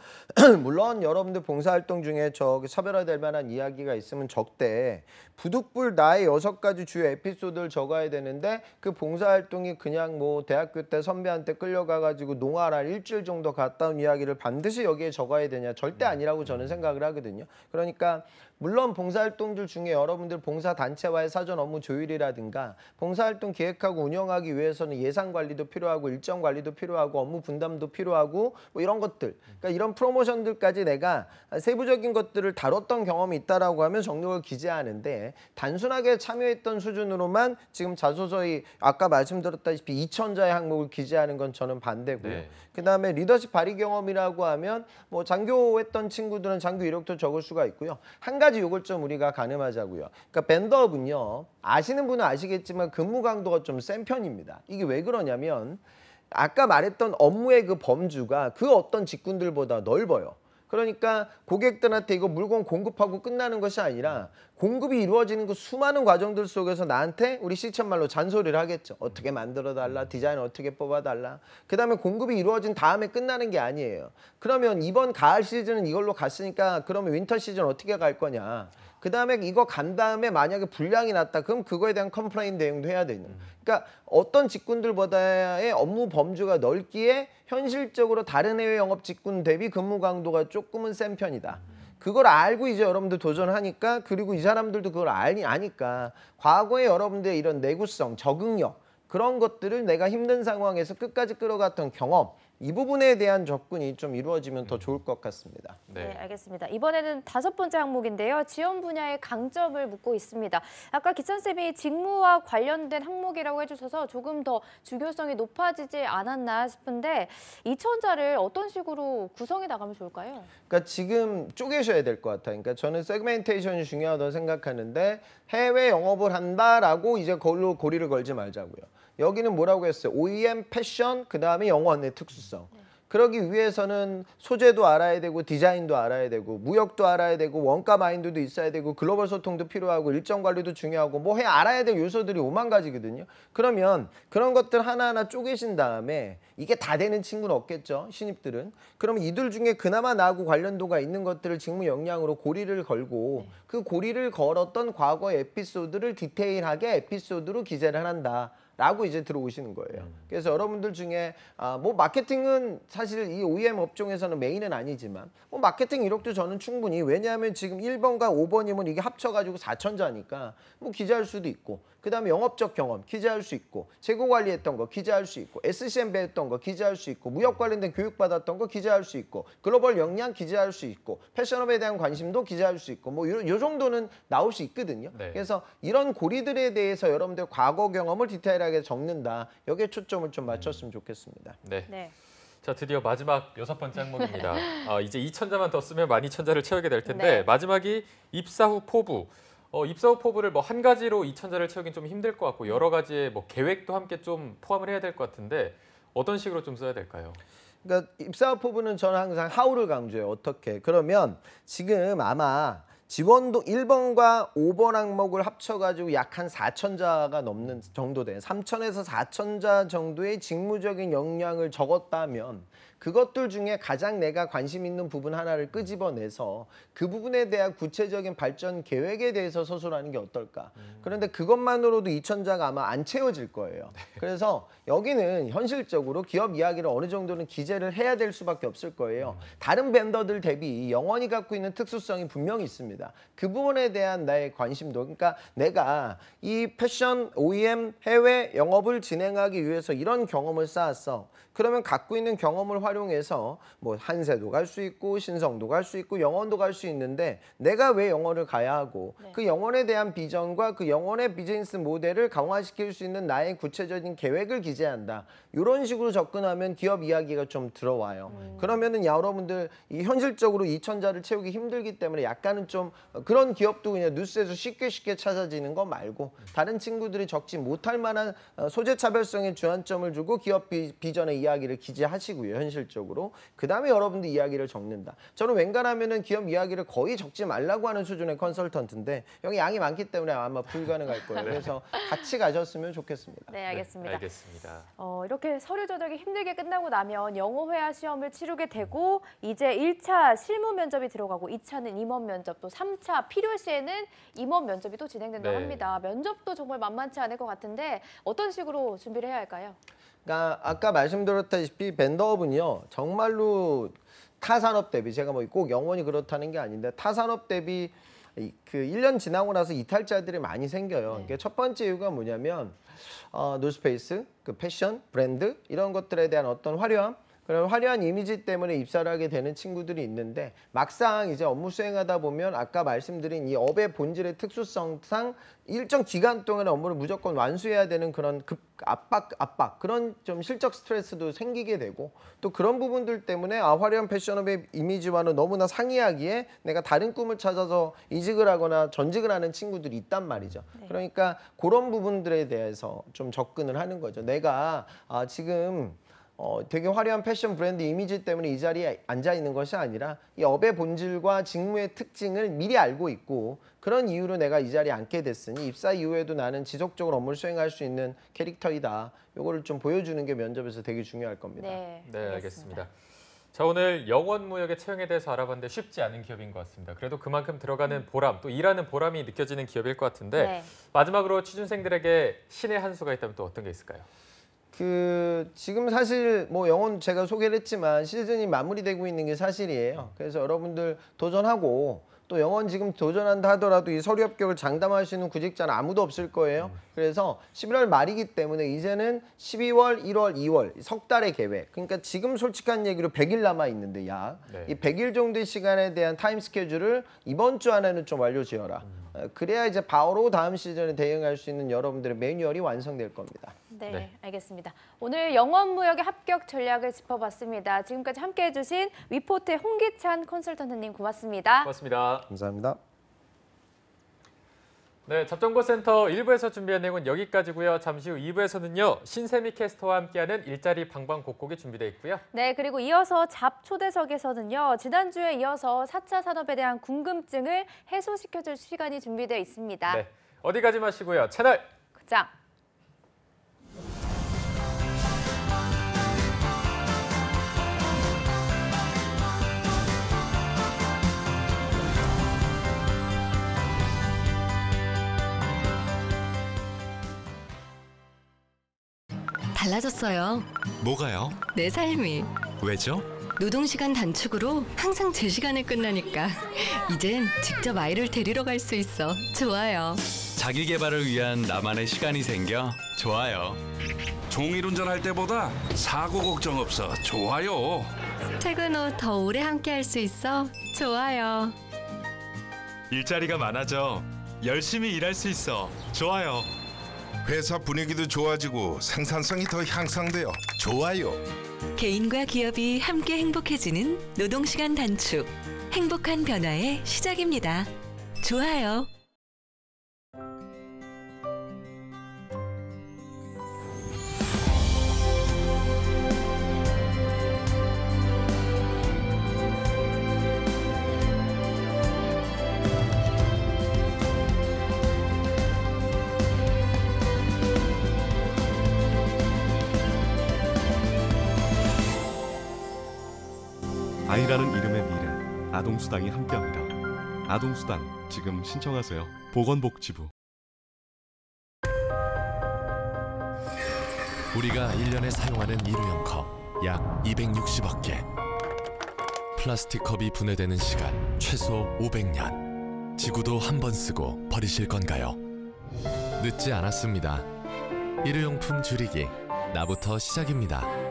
물론 여러분들 봉사활동 중에 차별화될 만한 이야기가 있으면 적되 부득불 나의 6가지 주요 에피소드를 적어야 되는데 그 봉사활동이 그냥 뭐 대학교 때 선배한테 끌려가가지고 농아를 일주일 정도 갔다 온 이야기를 반드시 여기에 적어야 되냐 절대 아니라고 저는 생각을 하거든요. 그러니까 물론 봉사활동들 중에 여러분들 봉사단체와의 사전 업무 조율이라든가 봉사활동 기획하고 운영하기 위해서는 예산 관리도 필요하고 일정 관리도 필요하고 업무 분담도 필요하고 뭐 이런 것들. 그러니까 이런 프로모션들까지 내가 세부적인 것들을 다뤘던 경험이 있다라고 하면 정력을 기재하는데 단순하게 참여했던 수준으로만 지금 자소서의 아까 말씀드렸다시피 2,000자의 항목을 기재하는 건 저는 반대고요. 네. 그다음에 리더십 발휘 경험이라고 하면 뭐 장교했던 친구들은 장교 이력도 적을 수가 있고요. 한 가지 요걸 좀 우리가 가늠하자고요. 그러니까 밴드업은요. 아시는 분은 아시겠지만 근무 강도가 좀 센 편입니다. 이게 왜 그러냐면 아까 말했던 업무의 그 범주가 그 어떤 직군들보다 넓어요. 그러니까 고객들한테 이거 물건 공급하고 끝나는 것이 아니라 공급이 이루어지는 그 수많은 과정들 속에서 나한테 우리 시쳇말로 잔소리를 하겠죠. 어떻게 만들어달라, 디자인 어떻게 뽑아달라. 그다음에 공급이 이루어진 다음에 끝나는 게 아니에요. 그러면 이번 가을 시즌은 이걸로 갔으니까 그러면 윈터 시즌 어떻게 갈 거냐. 그다음에 이거 간 다음에 만약에 불량이 났다. 그럼 그거에 대한 컴플레인 대응도 해야 되는. 그러니까 어떤 직군들보다의 업무 범주가 넓기에 현실적으로 다른 해외 영업 직군 대비 근무 강도가 조금은 센 편이다. 그걸 알고 이제 여러분들 도전하니까 그리고 이 사람들도 그걸 아니까 과거에 여러분들의 이런 내구성, 적응력 그런 것들을 내가 힘든 상황에서 끝까지 끌어갔던 경험 이 부분에 대한 접근이 좀 이루어지면 더 좋을 것 같습니다. 네, 알겠습니다. 이번에는 5번째 항목인데요. 지원 분야의 강점을 묻고 있습니다. 아까 기찬쌤이 직무와 관련된 항목이라고 해주셔서 조금 더 중요성이 높아지지 않았나 싶은데 2,000자를 어떤 식으로 구성해 나가면 좋을까요? 그러니까 지금 쪼개셔야 될 것 같아요. 그러니까 저는 세그멘테이션이 중요하다고 생각하는데 해외 영업을 한다라고 이제 그걸로 고리를 걸지 말자고요. 여기는 뭐라고 했어요? OEM, 패션, 그다음에 영어의 특수성. 그러기 위해서는 소재도 알아야 되고 디자인도 알아야 되고 무역도 알아야 되고 원가 마인드도 있어야 되고 글로벌 소통도 필요하고 일정 관리도 중요하고 뭐 알아야 될 요소들이 5만 가지거든요. 그러면 그런 것들 하나하나 쪼개신 다음에 이게 다 되는 친구는 없겠죠. 신입들은. 그러면 이들 중에 그나마 나하고 관련도가 있는 것들을 직무 역량으로 고리를 걸고 그 고리를 걸었던 과거 에피소드를 디테일하게 에피소드로 기재를 한다. 라고 이제 들어오시는 거예요. 그래서 여러분들 중에 뭐 마케팅은 사실 이 OEM 업종에서는 메인은 아니지만 뭐 마케팅 이력도 저는 충분히 왜냐하면 지금 1번과 5번이면 이게 합쳐가지고 4,000자니까 뭐 기재할 수도 있고 그다음에 영업적 경험 기재할 수 있고 재고 관리했던 거 기재할 수 있고 SCM 배웠던 거 기재할 수 있고 무역 관련된 교육 받았던 거 기재할 수 있고 글로벌 역량 기재할 수 있고 패션업에 대한 관심도 기재할 수 있고 뭐 요 정도는 나올 수 있거든요. 네. 그래서 이런 고리들에 대해서 여러분들 과거 경험을 디테일하게 적는다. 여기에 초점을 좀 맞췄으면 좋겠습니다. 네. 네. 자, 드디어 마지막 6번째 항목입니다. 이제 2,000자만 더 쓰면 12,000자를 채우게 될 텐데 네. 마지막이 입사 후 포부. 입사 후 포부를 뭐 한 가지로 2,000자를 채우긴 좀 힘들 것 같고 여러 가지의 뭐 계획도 함께 좀 포함을 해야 될 것 같은데 어떤 식으로 좀 써야 될까요? 그러니까 입사 포부는 저는 항상 하우를 강조해요. 어떻게? 그러면 지금 아마 지원도 1번과 5번 항목을 합쳐가지고 약 한 4,000자가 넘는 정도 돼요. 3,000에서 4,000자 정도의 직무적인 역량을 적었다면 그것들 중에 가장 내가 관심 있는 부분 하나를 끄집어내서 그 부분에 대한 구체적인 발전 계획에 대해서 서술하는 게 어떨까. 그런데 그것만으로도 2,000자가 아마 안 채워질 거예요. 그래서 여기는 현실적으로 기업 이야기를 어느 정도는 기재를 해야 될 수밖에 없을 거예요. 다른 벤더들 대비 영원히 갖고 있는 특수성이 분명히 있습니다. 그 부분에 대한 나의 관심도. 그러니까 내가 이 패션, OEM, 해외 영업을 진행하기 위해서 이런 경험을 쌓았어. 그러면 갖고 있는 경험을 활용해서 뭐 한세도 갈 수 있고 신성도 갈 수 있고 영원도 갈 수 있는데 내가 왜 영원을 가야 하고 그 영원에 대한 비전과 그 영원의 비즈니스 모델을 강화시킬 수 있는 나의 구체적인 계획을 기재한다. 이런 식으로 접근하면 기업 이야기가 좀 들어와요. 그러면은 여러분들 이 현실적으로 2,000자를 채우기 힘들기 때문에 약간은 좀 그런 기업도 그냥 뉴스에서 쉽게 찾아지는 거 말고 다른 친구들이 적지 못할 만한 소재 차별성에 주안점을 주고 기업 비전의 이야기를 기재하시고요. 현실적으로. 그다음에 여러분들 이야기를 적는다. 저는 웬간하면은 기업 이야기를 거의 적지 말라고 하는 수준의 컨설턴트인데 여기 양이 많기 때문에 아마 불가능할 거예요. 그래서 같이 가셨으면 좋겠습니다. 네, 알겠습니다. 네, 알겠습니다. 이렇게 서류 조작이 힘들게 끝나고 나면 영어 회화 시험을 치르게 되고 이제 1차 실무 면접이 들어가고 2차는 임원 면접, 또 3차 필요할 시에는 임원 면접이 또 진행된다고 네. 합니다. 면접도 정말 만만치 않을 것 같은데 어떤 식으로 준비를 해야 할까요? 그러니까 아까 말씀드렸다시피 밴더업은요 정말로 타 산업 대비 제가 뭐 꼭 영원히 그렇다는 게 아닌데 타 산업 대비 그 1년 지나고 나서 이탈자들이 많이 생겨요. 그러니까 첫 번째 이유가 뭐냐면 노스페이스, 그 패션, 브랜드 이런 것들에 대한 어떤 화려함, 그런 화려한 이미지 때문에 입사를 하게 되는 친구들이 있는데 막상 이제 업무 수행하다 보면 아까 말씀드린 이 업의 본질의 특수성상 일정 기간 동안의 업무를 무조건 완수해야 되는 그런 압박 그런 좀 실적 스트레스도 생기게 되고 또 그런 부분들 때문에 화려한 패션업의 이미지와는 너무나 상이하기에 내가 다른 꿈을 찾아서 이직을 하거나 전직을 하는 친구들이 있단 말이죠. 그러니까 그런 부분들에 대해서 좀 접근을 하는 거죠. 내가 지금 되게 화려한 패션 브랜드 이미지 때문에 이 자리에 앉아 있는 것이 아니라 이 업의 본질과 직무의 특징을 미리 알고 있고 그런 이유로 내가 이 자리에 앉게 됐으니 입사 이후에도 나는 지속적으로 업무를 수행할 수 있는 캐릭터이다. 요거를 좀 보여주는 게 면접에서 되게 중요할 겁니다. 네, 알겠습니다. 자, 오늘 영원무역의 채용에 대해서 알아봤는데 쉽지 않은 기업인 것 같습니다. 그래도 그만큼 들어가는 보람, 또 일하는 보람이 느껴지는 기업일 것 같은데 네. 마지막으로 취준생들에게 신의 한 수가 있다면 또 어떤 게 있을까요? 지금 사실 뭐 영원 제가 소개를 했지만 시즌이 마무리되고 있는 게 사실이에요. 그래서 여러분들 도전하고 또 영원 지금 도전한다 하더라도 이 서류 합격을 장담할 수 있는 구직자는 아무도 없을 거예요. 그래서 11월 말이기 때문에 이제는 12월, 1월, 2월 석 달의 계획. 그러니까 지금 솔직한 얘기로 100일 남아 있는데 이 100일 정도의 시간에 대한 타임 스케줄을 이번 주 안에는 좀 완료 지어라. 그래야 이제 바로 다음 시즌에 대응할 수 있는 여러분들의 매뉴얼이 완성될 겁니다. 네, 알겠습니다. 오늘 영원무역의 합격 전략을 짚어봤습니다. 지금까지 함께해 주신 위포트의 홍기찬 컨설턴트님 고맙습니다. 고맙습니다. 감사합니다. 네, 잡정보센터 1부에서 준비한 내용은 여기까지고요. 잠시 후 2부에서는요. 신세미 캐스터와 함께하는 일자리 방방곡곡이 준비되어 있고요. 네, 그리고 이어서 잡 초대석에서는요. 지난주에 이어서 4차 산업에 대한 궁금증을 해소시켜줄 시간이 준비되어 있습니다. 네, 어디 가지 마시고요. 채널 고정. 달라졌어요. 뭐가요? 내 삶이. 왜죠? 노동시간 단축으로 항상 제 시간에 끝나니까 이젠 직접 아이를 데리러 갈 수 있어. 좋아요. 자기 개발을 위한 나만의 시간이 생겨 좋아요. 종일 운전할 때보다 사고 걱정 없어 좋아요. 퇴근 후 더 오래 함께 할 수 있어. 좋아요. 일자리가 많아져 열심히 일할 수 있어 좋아요. 회사 분위기도 좋아지고 생산성이 더 향상되어 좋아요. 개인과 기업이 함께 행복해지는 노동시간 단축. 행복한 변화의 시작입니다. 좋아요. 아이라는 이름의 미래, 아동수당이 함께합니다. 아동수당 지금 신청하세요. 보건복지부. 우리가 1년에 사용하는 일회용 컵 약 260억 개. 플라스틱 컵이 분해되는 시간 최소 500년. 지구도 한 번 쓰고 버리실 건가요? 늦지 않았습니다. 일회용품 줄이기, 나부터 시작입니다.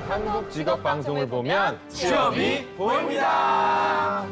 한국 직업 방송을 보면 취업이 보입니다.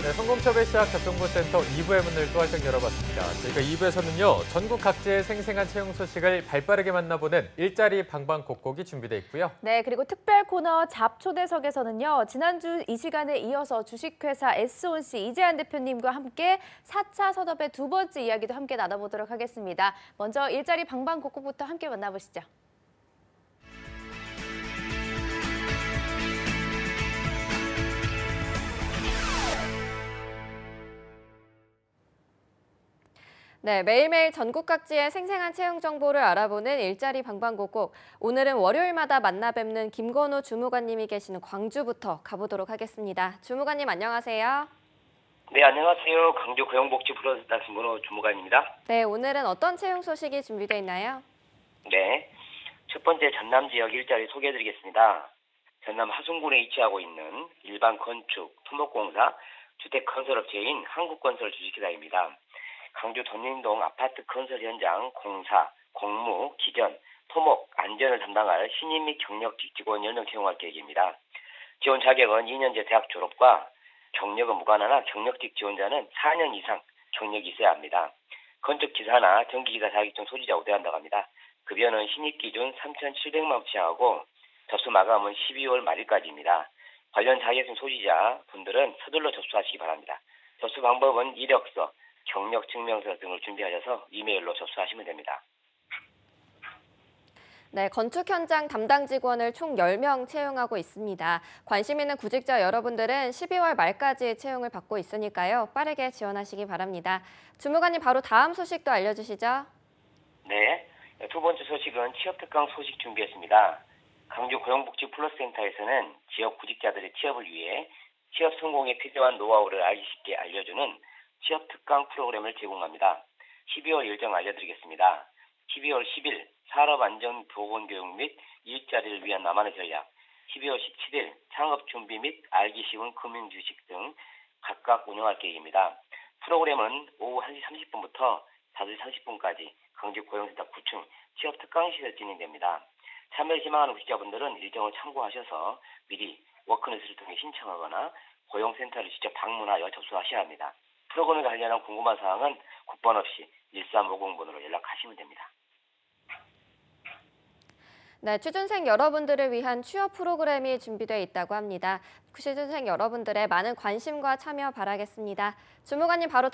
네, 성공첩의 시작 잡정보센터 2부의 문을 또 활짝 열어봤습니다. 저희가 2부에서는요. 전국 각지의 생생한 채용 소식을 발빠르게 만나보는 일자리 방방곡곡이 준비되어 있고요. 네, 그리고 특별 코너 잡 초대석에서는요. 지난주 이 시간에 이어서 주식회사 에스온씨 이재한 대표님과 함께 4차 산업의 두 번째 이야기도 함께 나눠보도록 하겠습니다. 먼저 일자리 방방곡곡부터 함께 만나보시죠. 네, 매일매일 전국 각지의 생생한 채용 정보를 알아보는 일자리 방방곡곡. 오늘은 월요일마다 만나 뵙는 김건우 주무관님이 계시는 광주부터 가보도록 하겠습니다. 주무관님 안녕하세요. 네, 안녕하세요. 광주 고용복지 플러스다 김건우 주무관입니다. 네, 오늘은 어떤 채용 소식이 준비되어 있나요? 네, 첫 번째 전남 지역 일자리 소개해드리겠습니다. 전남 하순군에 위치하고 있는 일반 건축, 토목공사, 주택건설업체인 한국건설 주식회사입니다. 광주 돈린동 아파트 건설 현장 공사, 공무, 기전, 토목, 안전을 담당할 신입 및 경력직 직원 10명 채용할 계획입니다. 지원 자격은 2년제 대학 졸업과 경력은 무관하나 경력직 지원자는 4년 이상 경력이 있어야 합니다. 건축기사나 전기기사 자격증 소지자 우대한다고 합니다. 급여는 신입 기준 3,700만 원 시행하고 접수 마감은 12월 말일까지입니다. 관련 자격증 소지자 분들은 서둘러 접수하시기 바랍니다. 접수 방법은 이력서, 경력 증명서 등을 준비하셔서 이메일로 접수하시면 됩니다. 네, 건축 현장 담당 직원을 총 10명 채용하고 있습니다. 관심 있는 구직자 여러분들은 12월 말까지 채용을 받고 있으니까요. 빠르게 지원하시기 바랍니다. 주무관님 바로 다음 소식도 알려주시죠. 네, 두 번째 소식은 취업특강 소식 준비했습니다. 광주 고용복지 플러스센터에서는 지역 구직자들의 취업을 위해 취업 성공에 필요한 노하우를 알기 쉽게 알려주는 취업특강 프로그램을 제공합니다. 12월 일정 알려드리겠습니다. 12월 10일 산업안전보건교육 및 일자리를 위한 나만의 전략, 12월 17일 창업준비 및 알기 쉬운 금융주식 등 각각 운영할 계획입니다. 프로그램은 오후 1시 30분부터 5시 30분까지 광주 고용센터 9층 취업특강실에서 진행됩니다. 참여를 희망하는 구직자분들은 일정을 참고하셔서 미리 워크넷을 통해 신청하거나 고용센터를 직접 방문하여 접수하셔야 합니다. 프로그램에 관련한 궁금한 사항은 국번 없이 1350번으로 연락하시면 됩니다. 네, 취준생 여러분들을 위한 취업 프로그램이 준비되어 있다고 합니다. 취준생 여러분들의 많은 관심과 참여 바라겠습니다. 주무관님 바로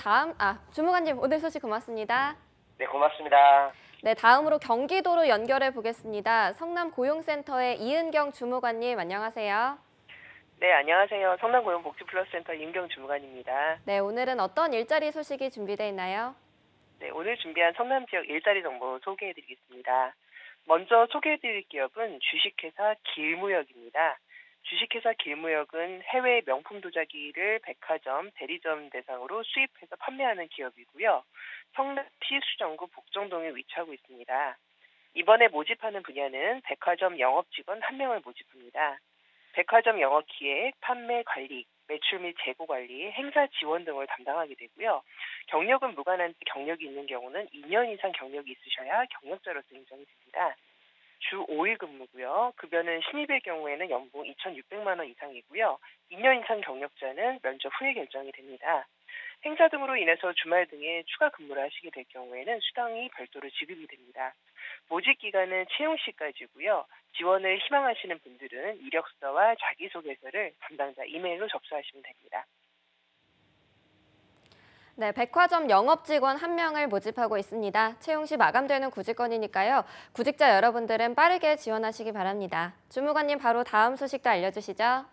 주무관님 오늘 소식 고맙습니다. 네, 고맙습니다. 네, 다음으로 경기도로 연결해 보겠습니다. 성남고용센터의 이은경 주무관님 안녕하세요. 네, 안녕하세요. 성남고용복지플러스센터 이은경 주무관입니다. 네, 오늘은 어떤 일자리 소식이 준비되어 있나요? 네, 오늘 준비한 성남 지역 일자리 정보 소개해드리겠습니다. 먼저 소개해드릴 기업은 주식회사 길무역입니다. 주식회사 길무역은 해외 명품 도자기를 백화점, 대리점 대상으로 수입해서 판매하는 기업이고요. 성남시 수정구 복정동에 위치하고 있습니다. 이번에 모집하는 분야는 백화점 영업직원 1명을 모집합니다. 백화점 영업 기획, 판매 관리, 매출 및 재고 관리, 행사 지원 등을 담당하게 되고요. 경력은 무관한데 경력이 있는 경우는 2년 이상 경력이 있으셔야 경력자로서 인정이 됩니다. 주 5일 근무고요. 급여는 신입의 경우에는 연봉 2,600만 원 이상이고요. 2년 이상 경력자는 면접 후에 결정이 됩니다. 행사 등으로 인해서 주말 등에 추가 근무를 하시게 될 경우에는 수당이 별도로 지급이 됩니다. 모집 기간은 채용 시까지고요. 지원을 희망하시는 분들은 이력서와 자기소개서를 담당자 이메일로 접수하시면 됩니다. 네, 백화점 영업직원 1명을 모집하고 있습니다. 채용 시 마감되는 구직건이니까요. 구직자 여러분들은 빠르게 지원하시기 바랍니다. 주무관님 바로 다음 소식도 알려주시죠.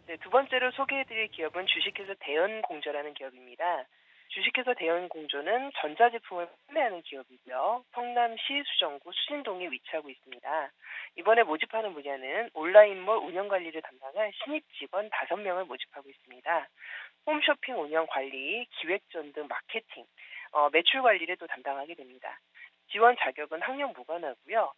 네, 두 번째로 소개해드릴 기업은 주식회사 대연공조라는 기업입니다. 주식회사 대연공조는 전자제품을 판매하는 기업이고요. 성남시 수정구 수진동에 위치하고 있습니다. 이번에 모집하는 분야는 온라인몰 운영관리를 담당할 신입 직원 5명을 모집하고 있습니다. 홈쇼핑 운영 관리, 기획전 등 마케팅, 매출 관리를 또 담당하게 됩니다. 지원 자격은 학력 무관하고요.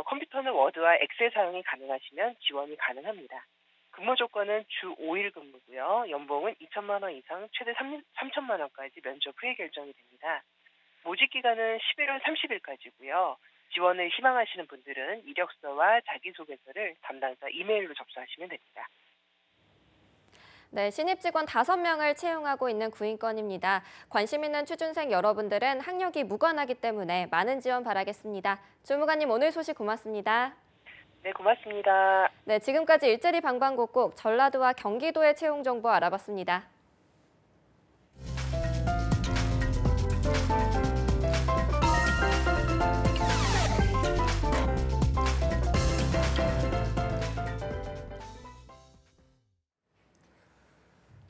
컴퓨터는 워드와 엑셀 사용이 가능하시면 지원이 가능합니다. 근무 조건은 주 5일 근무고요. 연봉은 2천만 원 이상 최대 3천만 원까지 면접 후에 결정이 됩니다. 모집 기간은 11월 30일까지고요. 지원을 희망하시는 분들은 이력서와 자기소개서를 담당자 이메일로 접수하시면 됩니다. 네, 신입 직원 5명을 채용하고 있는 구인건입니다. 관심 있는 취준생 여러분들은 학력이 무관하기 때문에 많은 지원 바라겠습니다. 주무관님 오늘 소식 고맙습니다. 네, 고맙습니다. 네, 지금까지 일자리 방방곡곡 전라도와 경기도의 채용 정보 알아봤습니다.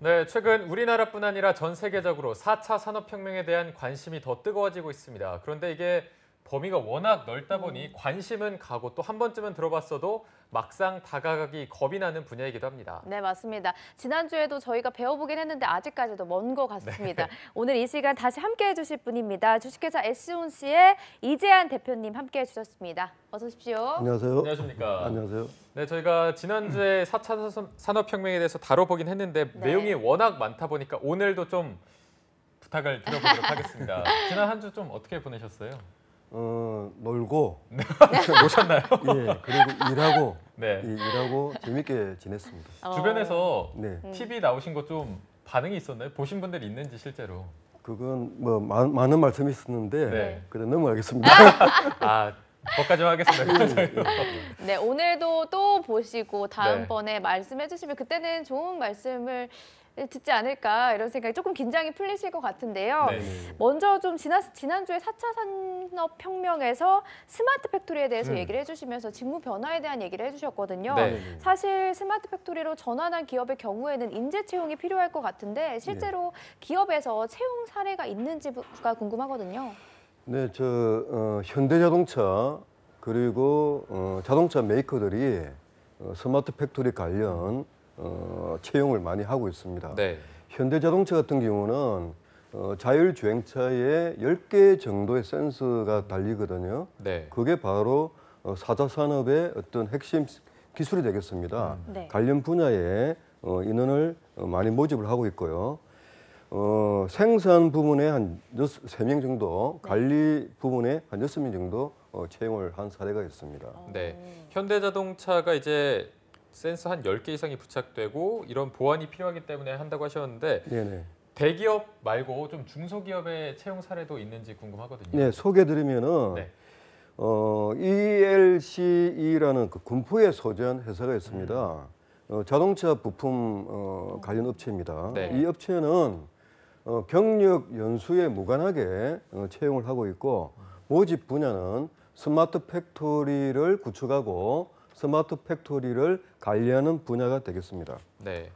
네, 최근 우리나라뿐 아니라 전 세계적으로 4차 산업혁명에 대한 관심이 더 뜨거워지고 있습니다. 그런데 이게 범위가 워낙 넓다 보니 관심은 가고 또 한 번쯤은 들어봤어도 막상 다가가기 겁이 나는 분야이기도 합니다. 네, 맞습니다. 지난주에도 저희가 배워보긴 했는데 아직까지도 먼 것 같습니다. 네. 오늘 이 시간 다시 함께해 주실 분입니다. 주식회사 SONC의 이재한 대표님 함께해 주셨습니다. 어서 오십시오. 안녕하세요. 안녕하십니까. 안녕하세요. 네, 저희가 지난주에 4차 산업혁명에 대해서 다뤄보긴 했는데 내용이 워낙 많다 보니까 오늘도 좀 부탁을 드려보도록 하겠습니다. 지난 한 주 좀 어떻게 보내셨어요? 놀고 노셨나요? 예, 그리고 일하고 네. 일하고 재밌게 지냈습니다. 주변에서 네. TV 나오신 거 좀 반응이 있었나요? 보신 분들이 있는지 실제로? 그건 뭐 많은 말씀이 있었는데 네. 그래 넘어가겠습니다. 아, 거기까지만 하겠습니다. 네, 오늘도 또 보시고 다음번에 말씀해 주시면 그때는 좋은 말씀을 듣지 않을까 이런 생각이 조금 긴장이 풀리실 것 같은데요. 네. 먼저 좀 지난주에 4차 산업혁명에서 스마트 팩토리에 대해서 얘기를 해주시면서 직무 변화에 대한 얘기를 해주셨거든요. 네. 사실 스마트 팩토리로 전환한 기업의 경우에는 인재 채용이 필요할 것 같은데 실제로 기업에서 채용 사례가 있는지가 궁금하거든요. 네, 현대자동차 그리고 자동차 메이커들이 스마트 팩토리 관련 채용을 많이 하고 있습니다. 네. 현대자동차 같은 경우는 자율주행차에 10개 정도의 센서가 달리거든요. 네. 그게 바로 4차 산업의 어떤 핵심 기술이 되겠습니다. 네. 관련 분야에 인원을 많이 모집을 하고 있고요. 생산 부문에 한 3명 정도, 관리 부문에 한 6명 정도 채용을 한 사례가 있습니다. 네. 현대자동차가 이제 센서 한 10개 이상이 부착되고 이런 보안이 필요하기 때문에 한다고 하셨는데 네네. 대기업 말고 좀 중소기업의 채용 사례도 있는지 궁금하거든요. 네, 소개해드리면은 네. ELCE라는 그 군포에 소재한 회사가 있습니다. 자동차 부품 관련 업체입니다. 네. 이 업체는 경력 연수에 무관하게 채용을 하고 있고 모집 분야는 스마트 팩토리를 구축하고 스마트 팩토리를 관리하는 분야가 되겠습니다. 네.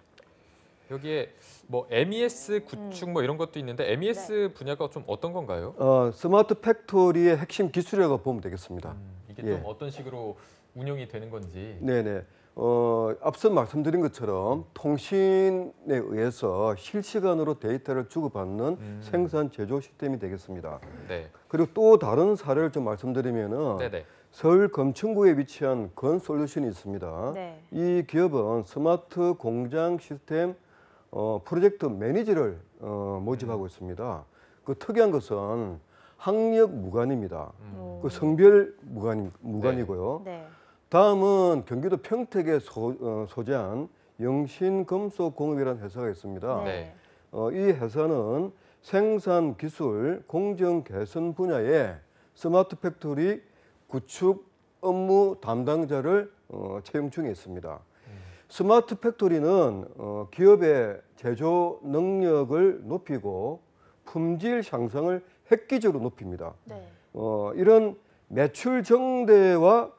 여기에 뭐 MES 구축 뭐 이런 것도 있는데 MES 분야가 좀 어떤 건가요? 스마트 팩토리의 핵심 기술이라고 보면 되겠습니다. 이게 좀 어떤 식으로 운영이 되는 건지. 네네. 앞서 말씀드린 것처럼 통신에 의해서 실시간으로 데이터를 주고받는 생산 제조 시스템이 되겠습니다. 네. 그리고 또 다른 사례를 좀 말씀드리면은 네네. 서울 검천구에 위치한 건솔루션이 있습니다. 네. 이 기업은 스마트 공장 시스템 프로젝트 매니저를 모집하고 있습니다. 그 특이한 것은 학력 무관입니다. 그 성별 무관이고요. 네. 다음은 경기도 평택에 소재한 영신금속공업이라는 회사가 있습니다. 네. 이 회사는 생산 기술, 공정 개선 분야에 스마트 팩토리 구축 업무 담당자를 채용 중에 있습니다. 스마트 팩토리는 기업의 제조 능력을 높이고 품질 향상을 획기적으로 높입니다. 네. 이런 매출 증대와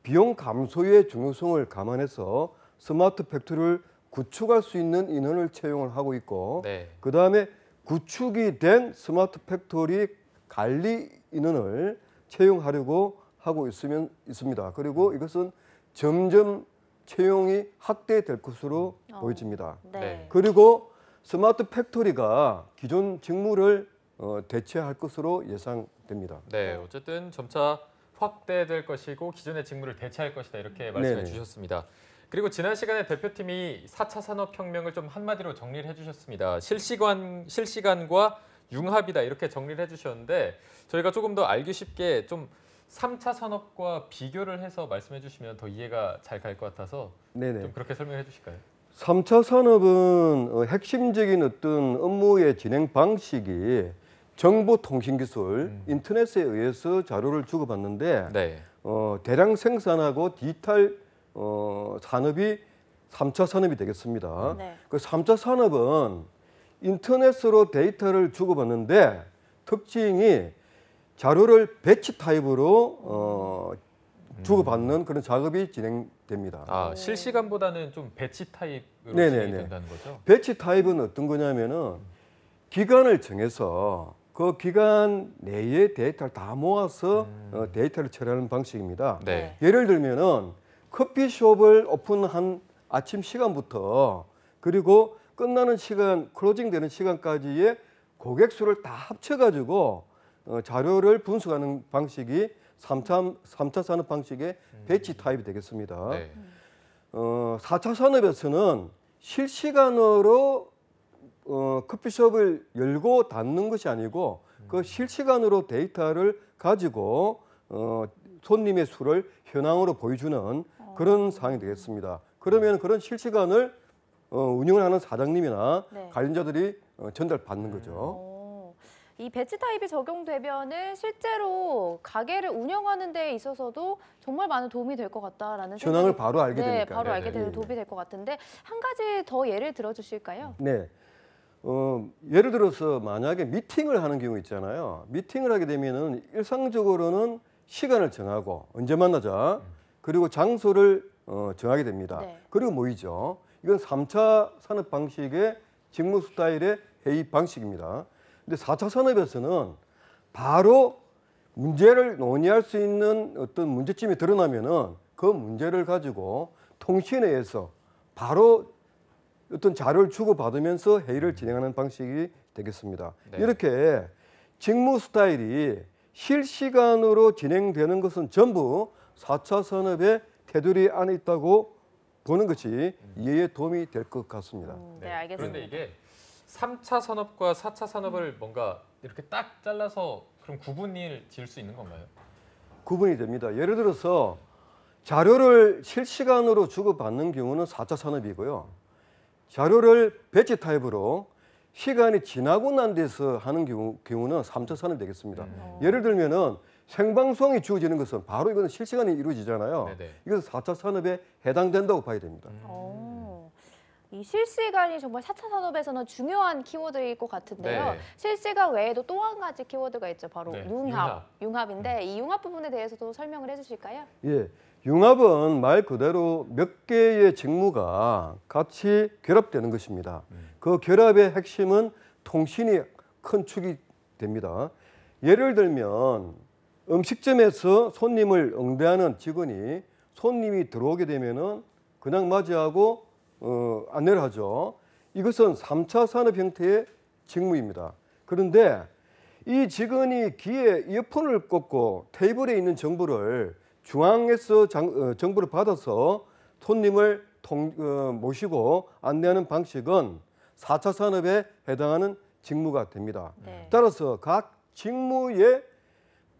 비용 감소의 중요성을 감안해서 스마트 팩토리를 구축할 수 있는 인원을 채용을 하고 있고 네. 그다음에 구축이 된 스마트 팩토리 관리 인원을 채용하려고 하고 있습니다. 그리고 이것은 점점 채용이 확대될 것으로 보여집니다. 네. 그리고 스마트 팩토리가 기존 직무를 대체할 것으로 예상됩니다. 네, 어쨌든 점차 확대될 것이고 기존의 직무를 대체할 것이다 이렇게 말씀해 네네. 주셨습니다. 그리고 지난 시간에 대표팀이 4차 산업혁명을 좀 한마디로 정리를 해주셨습니다. 실시간과 융합이다 이렇게 정리를 해주셨는데 저희가 조금 더 알기 쉽게 좀 3차 산업과 비교를 해서 말씀해 주시면 더 이해가 잘 갈 것 같아서 네네. 좀 그렇게 설명해 주실까요? 3차 산업은 핵심적인 어떤 업무의 진행 방식이 정보통신기술, 인터넷에 의해서 자료를 주고받는데 네. 대량 생산하고 디지털 산업이 3차 산업이 되겠습니다. 네. 그 3차 산업은 인터넷으로 데이터를 주고받는데 특징이 자료를 배치 타입으로 주고받는 그런 작업이 진행됩니다. 아, 실시간보다는 좀 배치 타입으로 네네네. 진행된다는 거죠? 배치 타입은 어떤 거냐면은 기간을 정해서 그 기간 내에 데이터를 다 모아서 데이터를 처리하는 방식입니다. 네. 예를 들면은 커피숍을 오픈한 아침 시간부터 그리고 끝나는 시간, 클로징되는 시간까지의 고객 수를 다 합쳐가지고 자료를 분석하는 방식이 3차 산업 방식의 배치 타입이 되겠습니다. 네. 4차 산업에서는 실시간으로 커피숍을 열고 닫는 것이 아니고 그 실시간으로 데이터를 가지고 손님의 수를 현황으로 보여주는 그런 상황이 되겠습니다. 그러면 그런 실시간을 운영을 하는 사장님이나 네. 관련자들이 전달받는 거죠. 이 배치 타입이 적용되면은 실제로 가게를 운영하는 데 있어서도 정말 많은 도움이 될 것 같다라는 현황을 생각이 바로 알게 네, 되니까. 바로 알게 네네. 되는 도움이 될 것 같은데 한 가지 더 예를 들어 주실까요? 네. 예를 들어서 만약에 미팅을 하는 경우 있잖아요. 미팅을 하게 되면은 일상적으로는 시간을 정하고 언제 만나자 그리고 장소를 정하게 됩니다. 네. 그리고 모이죠. 이건 3차 산업 방식의 직무 스타일의 회의 방식입니다. 근데 4차 산업에서는 바로 문제를 논의할 수 있는 어떤 문제점이 드러나면은 그 문제를 가지고 통신회에서 바로 어떤 자료를 주고받으면서 회의를 진행하는 방식이 되겠습니다. 네. 이렇게 직무 스타일이 실시간으로 진행되는 것은 전부 4차 산업의 테두리 안에 있다고 보는 것이 이해에 도움이 될 것 같습니다. 네, 알겠습니다. 그런데 이게 3차 산업과 4차 산업을 뭔가 이렇게 딱 잘라서 그럼 구분을 지을 수 있는 건가요? 구분이 됩니다. 예를 들어서 자료를 실시간으로 주고받는 경우는 4차 산업이고요. 자료를 배치 타입으로 시간이 지나고 난 데서 하는 경우는 3차 산업이 되겠습니다. 예를 들면은 생방송이 주어지는 것은 바로 이거는 실시간이 이루어지잖아요. 네네. 이것은 4차 산업에 해당된다고 봐야 됩니다. 이 실시간이 정말 4차 산업에서는 중요한 키워드일 것 같은데요. 네. 실시간 외에도 또 한 가지 키워드가 있죠. 바로 네, 융합인데 이 융합 부분에 대해서도 설명을 해주실까요? 예, 융합은 말 그대로 몇 개의 직무가 같이 결합되는 것입니다. 그 결합의 핵심은 통신이 큰 축이 됩니다. 예를 들면 음식점에서 손님을 응대하는 직원이 손님이 들어오게 되면은 그냥 맞이하고 안내를 하죠. 이것은 3차 산업 형태의 직무입니다. 그런데 이 직원이 귀에 이어폰을 꽂고 테이블에 있는 정보를 중앙에서 정보를 받아서 손님을 모시고 안내하는 방식은 4차 산업에 해당하는 직무가 됩니다. 네. 따라서 각 직무의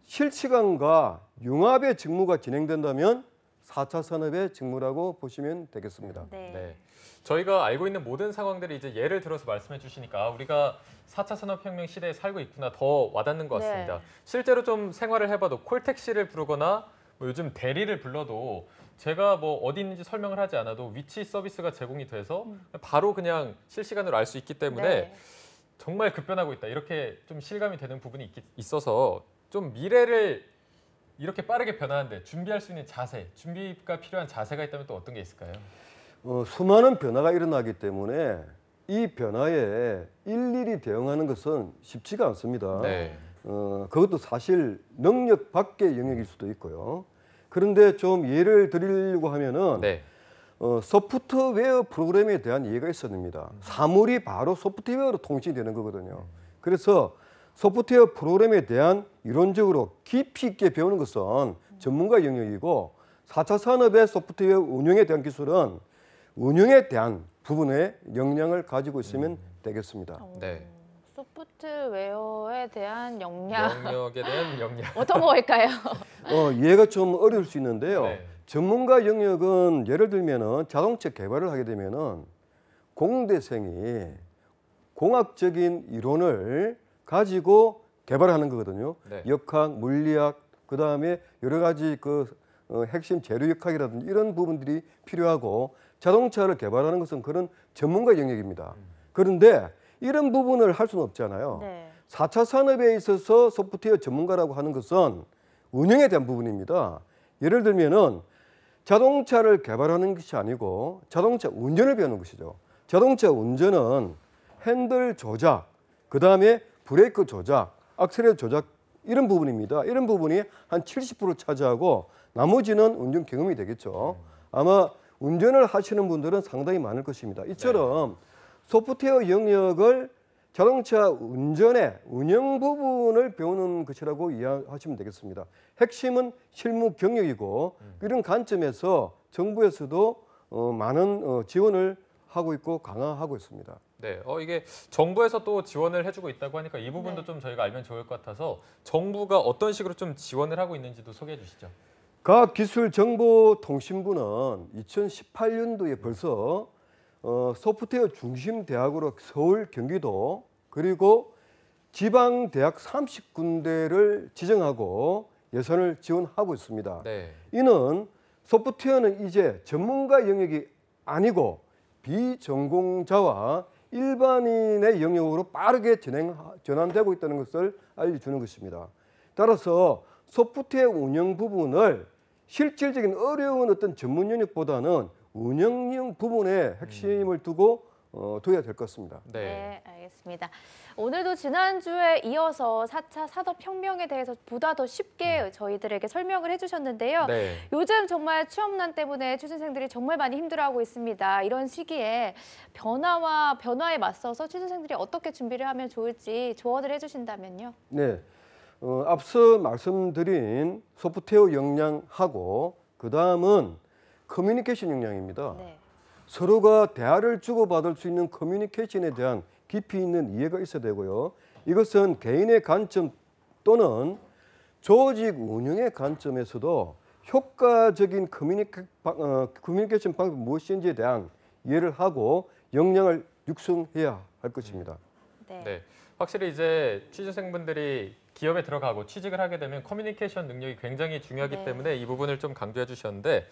실시간과 융합의 직무가 진행된다면 4차 산업의 직무라고 보시면 되겠습니다. 네. 저희가 알고 있는 모든 상황들이 이제 예를 들어서 말씀해 주시니까 우리가 4차 산업혁명 시대에 살고 있구나 더 와닿는 것 같습니다. 네. 실제로 좀 생활을 해봐도 콜택시를 부르거나 뭐 요즘 대리를 불러도 제가 뭐 어디 있는지 설명을 하지 않아도 위치 서비스가 제공이 돼서 바로 그냥 실시간으로 알 수 있기 때문에 네. 정말 급변하고 있다. 이렇게 좀 실감이 되는 부분이 있어서 좀 미래를 이렇게 빠르게 변하는데 준비할 수 있는 자세, 준비가 필요한 자세가 있다면 또 어떤 게 있을까요? 수많은 변화가 일어나기 때문에 이 변화에 일일이 대응하는 것은 쉽지가 않습니다. 네. 그것도 사실 능력 밖의 영역일 수도 있고요. 그런데 좀 예를 드리려고 하면은 네. 소프트웨어 프로그램에 대한 이해가 있어야 됩니다. 사물이 바로 소프트웨어로 통신이 되는 거거든요. 그래서 소프트웨어 프로그램에 대한 이론적으로 깊이 있게 배우는 것은 전문가 영역이고 4차 산업의 소프트웨어 운영에 대한 기술은 운영에 대한 부분에 역량을 가지고 있으면 되겠습니다. 네. 소프트웨어에 대한 역량. 영역에 대한 역량. 어떤 거일까요? 이해가 좀 어려울 수 있는데요. 네. 전문가 영역은 예를 들면은 자동차 개발을 하게 되면은 공대생이 공학적인 이론을 가지고 개발하는 거거든요. 네. 역학, 물리학, 그 다음에 여러 가지 핵심 재료역학이라든지 이런 부분들이 필요하고 자동차를 개발하는 것은 그런 전문가 영역입니다. 그런데 이런 부분을 할 수는 없잖아요. 네. 4차 산업에 있어서 소프트웨어 전문가라고 하는 것은 운영에 대한 부분입니다. 예를 들면은 자동차를 개발하는 것이 아니고 자동차 운전을 배우는 것이죠. 자동차 운전은 핸들 조작, 그다음에 브레이크 조작, 악셀레 조작 이런 부분입니다. 이런 부분이 한 70% 차지하고 나머지는 운전 경험이 되겠죠. 아마 운전을 하시는 분들은 상당히 많을 것입니다. 이처럼 소프트웨어 영역을 자동차 운전의 운영 부분을 배우는 것이라고 이해하시면 되겠습니다. 핵심은 실무 경력이고 이런 관점에서 정부에서도 많은 지원을 하고 있고 강화하고 있습니다. 네, 이게 정부에서 또 지원을 해주고 있다고 하니까 이 부분도 좀 저희가 알면 좋을 것 같아서 정부가 어떤 식으로 좀 지원을 하고 있는지도 소개해 주시죠. 과학기술정보통신부는 2018년도에 벌써 소프트웨어 중심 대학으로 서울, 경기도 그리고 지방 대학 30군데를 지정하고 예산을 지원하고 있습니다. 네. 이는 소프트웨어는 이제 전문가 영역이 아니고 비전공자와 일반인의 영역으로 빠르게 전환되고 있다는 것을 알려주는 것입니다. 따라서 소프트웨어 운영 부분을 실질적인 어려운 어떤 전문 영역보다는 운영형 부분에 핵심을 두고 둬야 될 것 같습니다. 네, 알겠습니다. 오늘도 지난주에 이어서 4차 산업혁명에 대해서 보다 더 쉽게 저희들에게 설명을 해주셨는데요. 네. 요즘 정말 취업난 때문에 취준생들이 정말 많이 힘들어하고 있습니다. 이런 시기에 변화에 맞서서 취준생들이 어떻게 준비를 하면 좋을지 조언을 해주신다면요. 네, 앞서 말씀드린 소프트웨어 역량하고 그 다음은 커뮤니케이션 역량입니다. 네. 서로가 대화를 주고받을 수 있는 커뮤니케이션에 대한 깊이 있는 이해가 있어야 되고요. 이것은 개인의 관점 또는 조직 운영의 관점에서도 효과적인 커뮤니케이션 방법이 무엇인지에 대한 이해를 하고 역량을 육성해야 할 것입니다. 네, 확실히 이제 취준생분들이 기업에 들어가고 취직을 하게 되면 커뮤니케이션 능력이 굉장히 중요하기 때문에 이 부분을 좀 강조해 주셨는데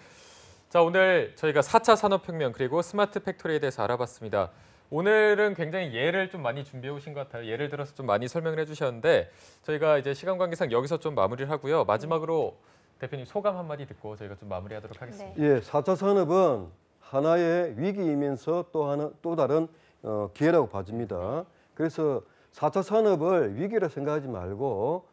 자, 오늘 저희가 4차 산업혁명 그리고 스마트 팩토리에 대해서 알아봤습니다. 오늘은 굉장히 예를 좀 많이 준비해 오신 것 같아요. 예를 들어서 좀 많이 설명을 해주셨는데 저희가 이제 시간 관계상 여기서 좀 마무리를 하고요. 마지막으로 대표님 소감 한마디 듣고 저희가 좀 마무리하도록 하겠습니다. 예, 4차 산업은 하나의 위기이면서 또 다른 기회라고 봐집니다. 그래서 4차 산업을 위기라 생각하지 말고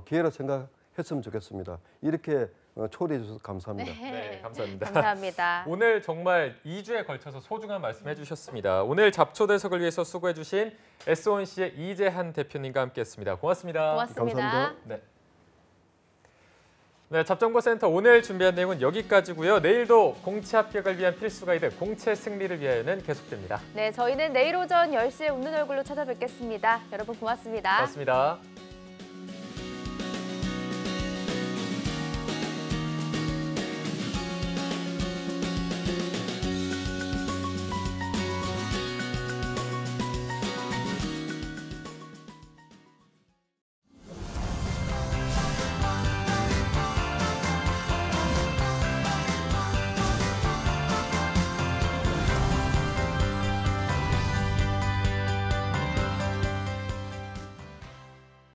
기회라 생각했으면 좋겠습니다. 이렇게 초대해 주셔서 감사합니다. 네, 감사합니다. 감사합니다. 오늘 정말 2주에 걸쳐서 소중한 말씀 해주셨습니다. 오늘 잡초대석을 위해서 수고해 주신 S1C의 이재한 대표님과 함께했습니다. 고맙습니다. 고맙습니다. 감사합니다. 네, 잡정보센터 오늘 준비한 내용은 여기까지고요. 내일도 공채 합격을 위한 필수 가이드 공채 승리를 위하여는 계속됩니다. 네, 저희는 내일 오전 10시에 웃는 얼굴로 찾아뵙겠습니다. 여러분 고맙습니다. 고맙습니다.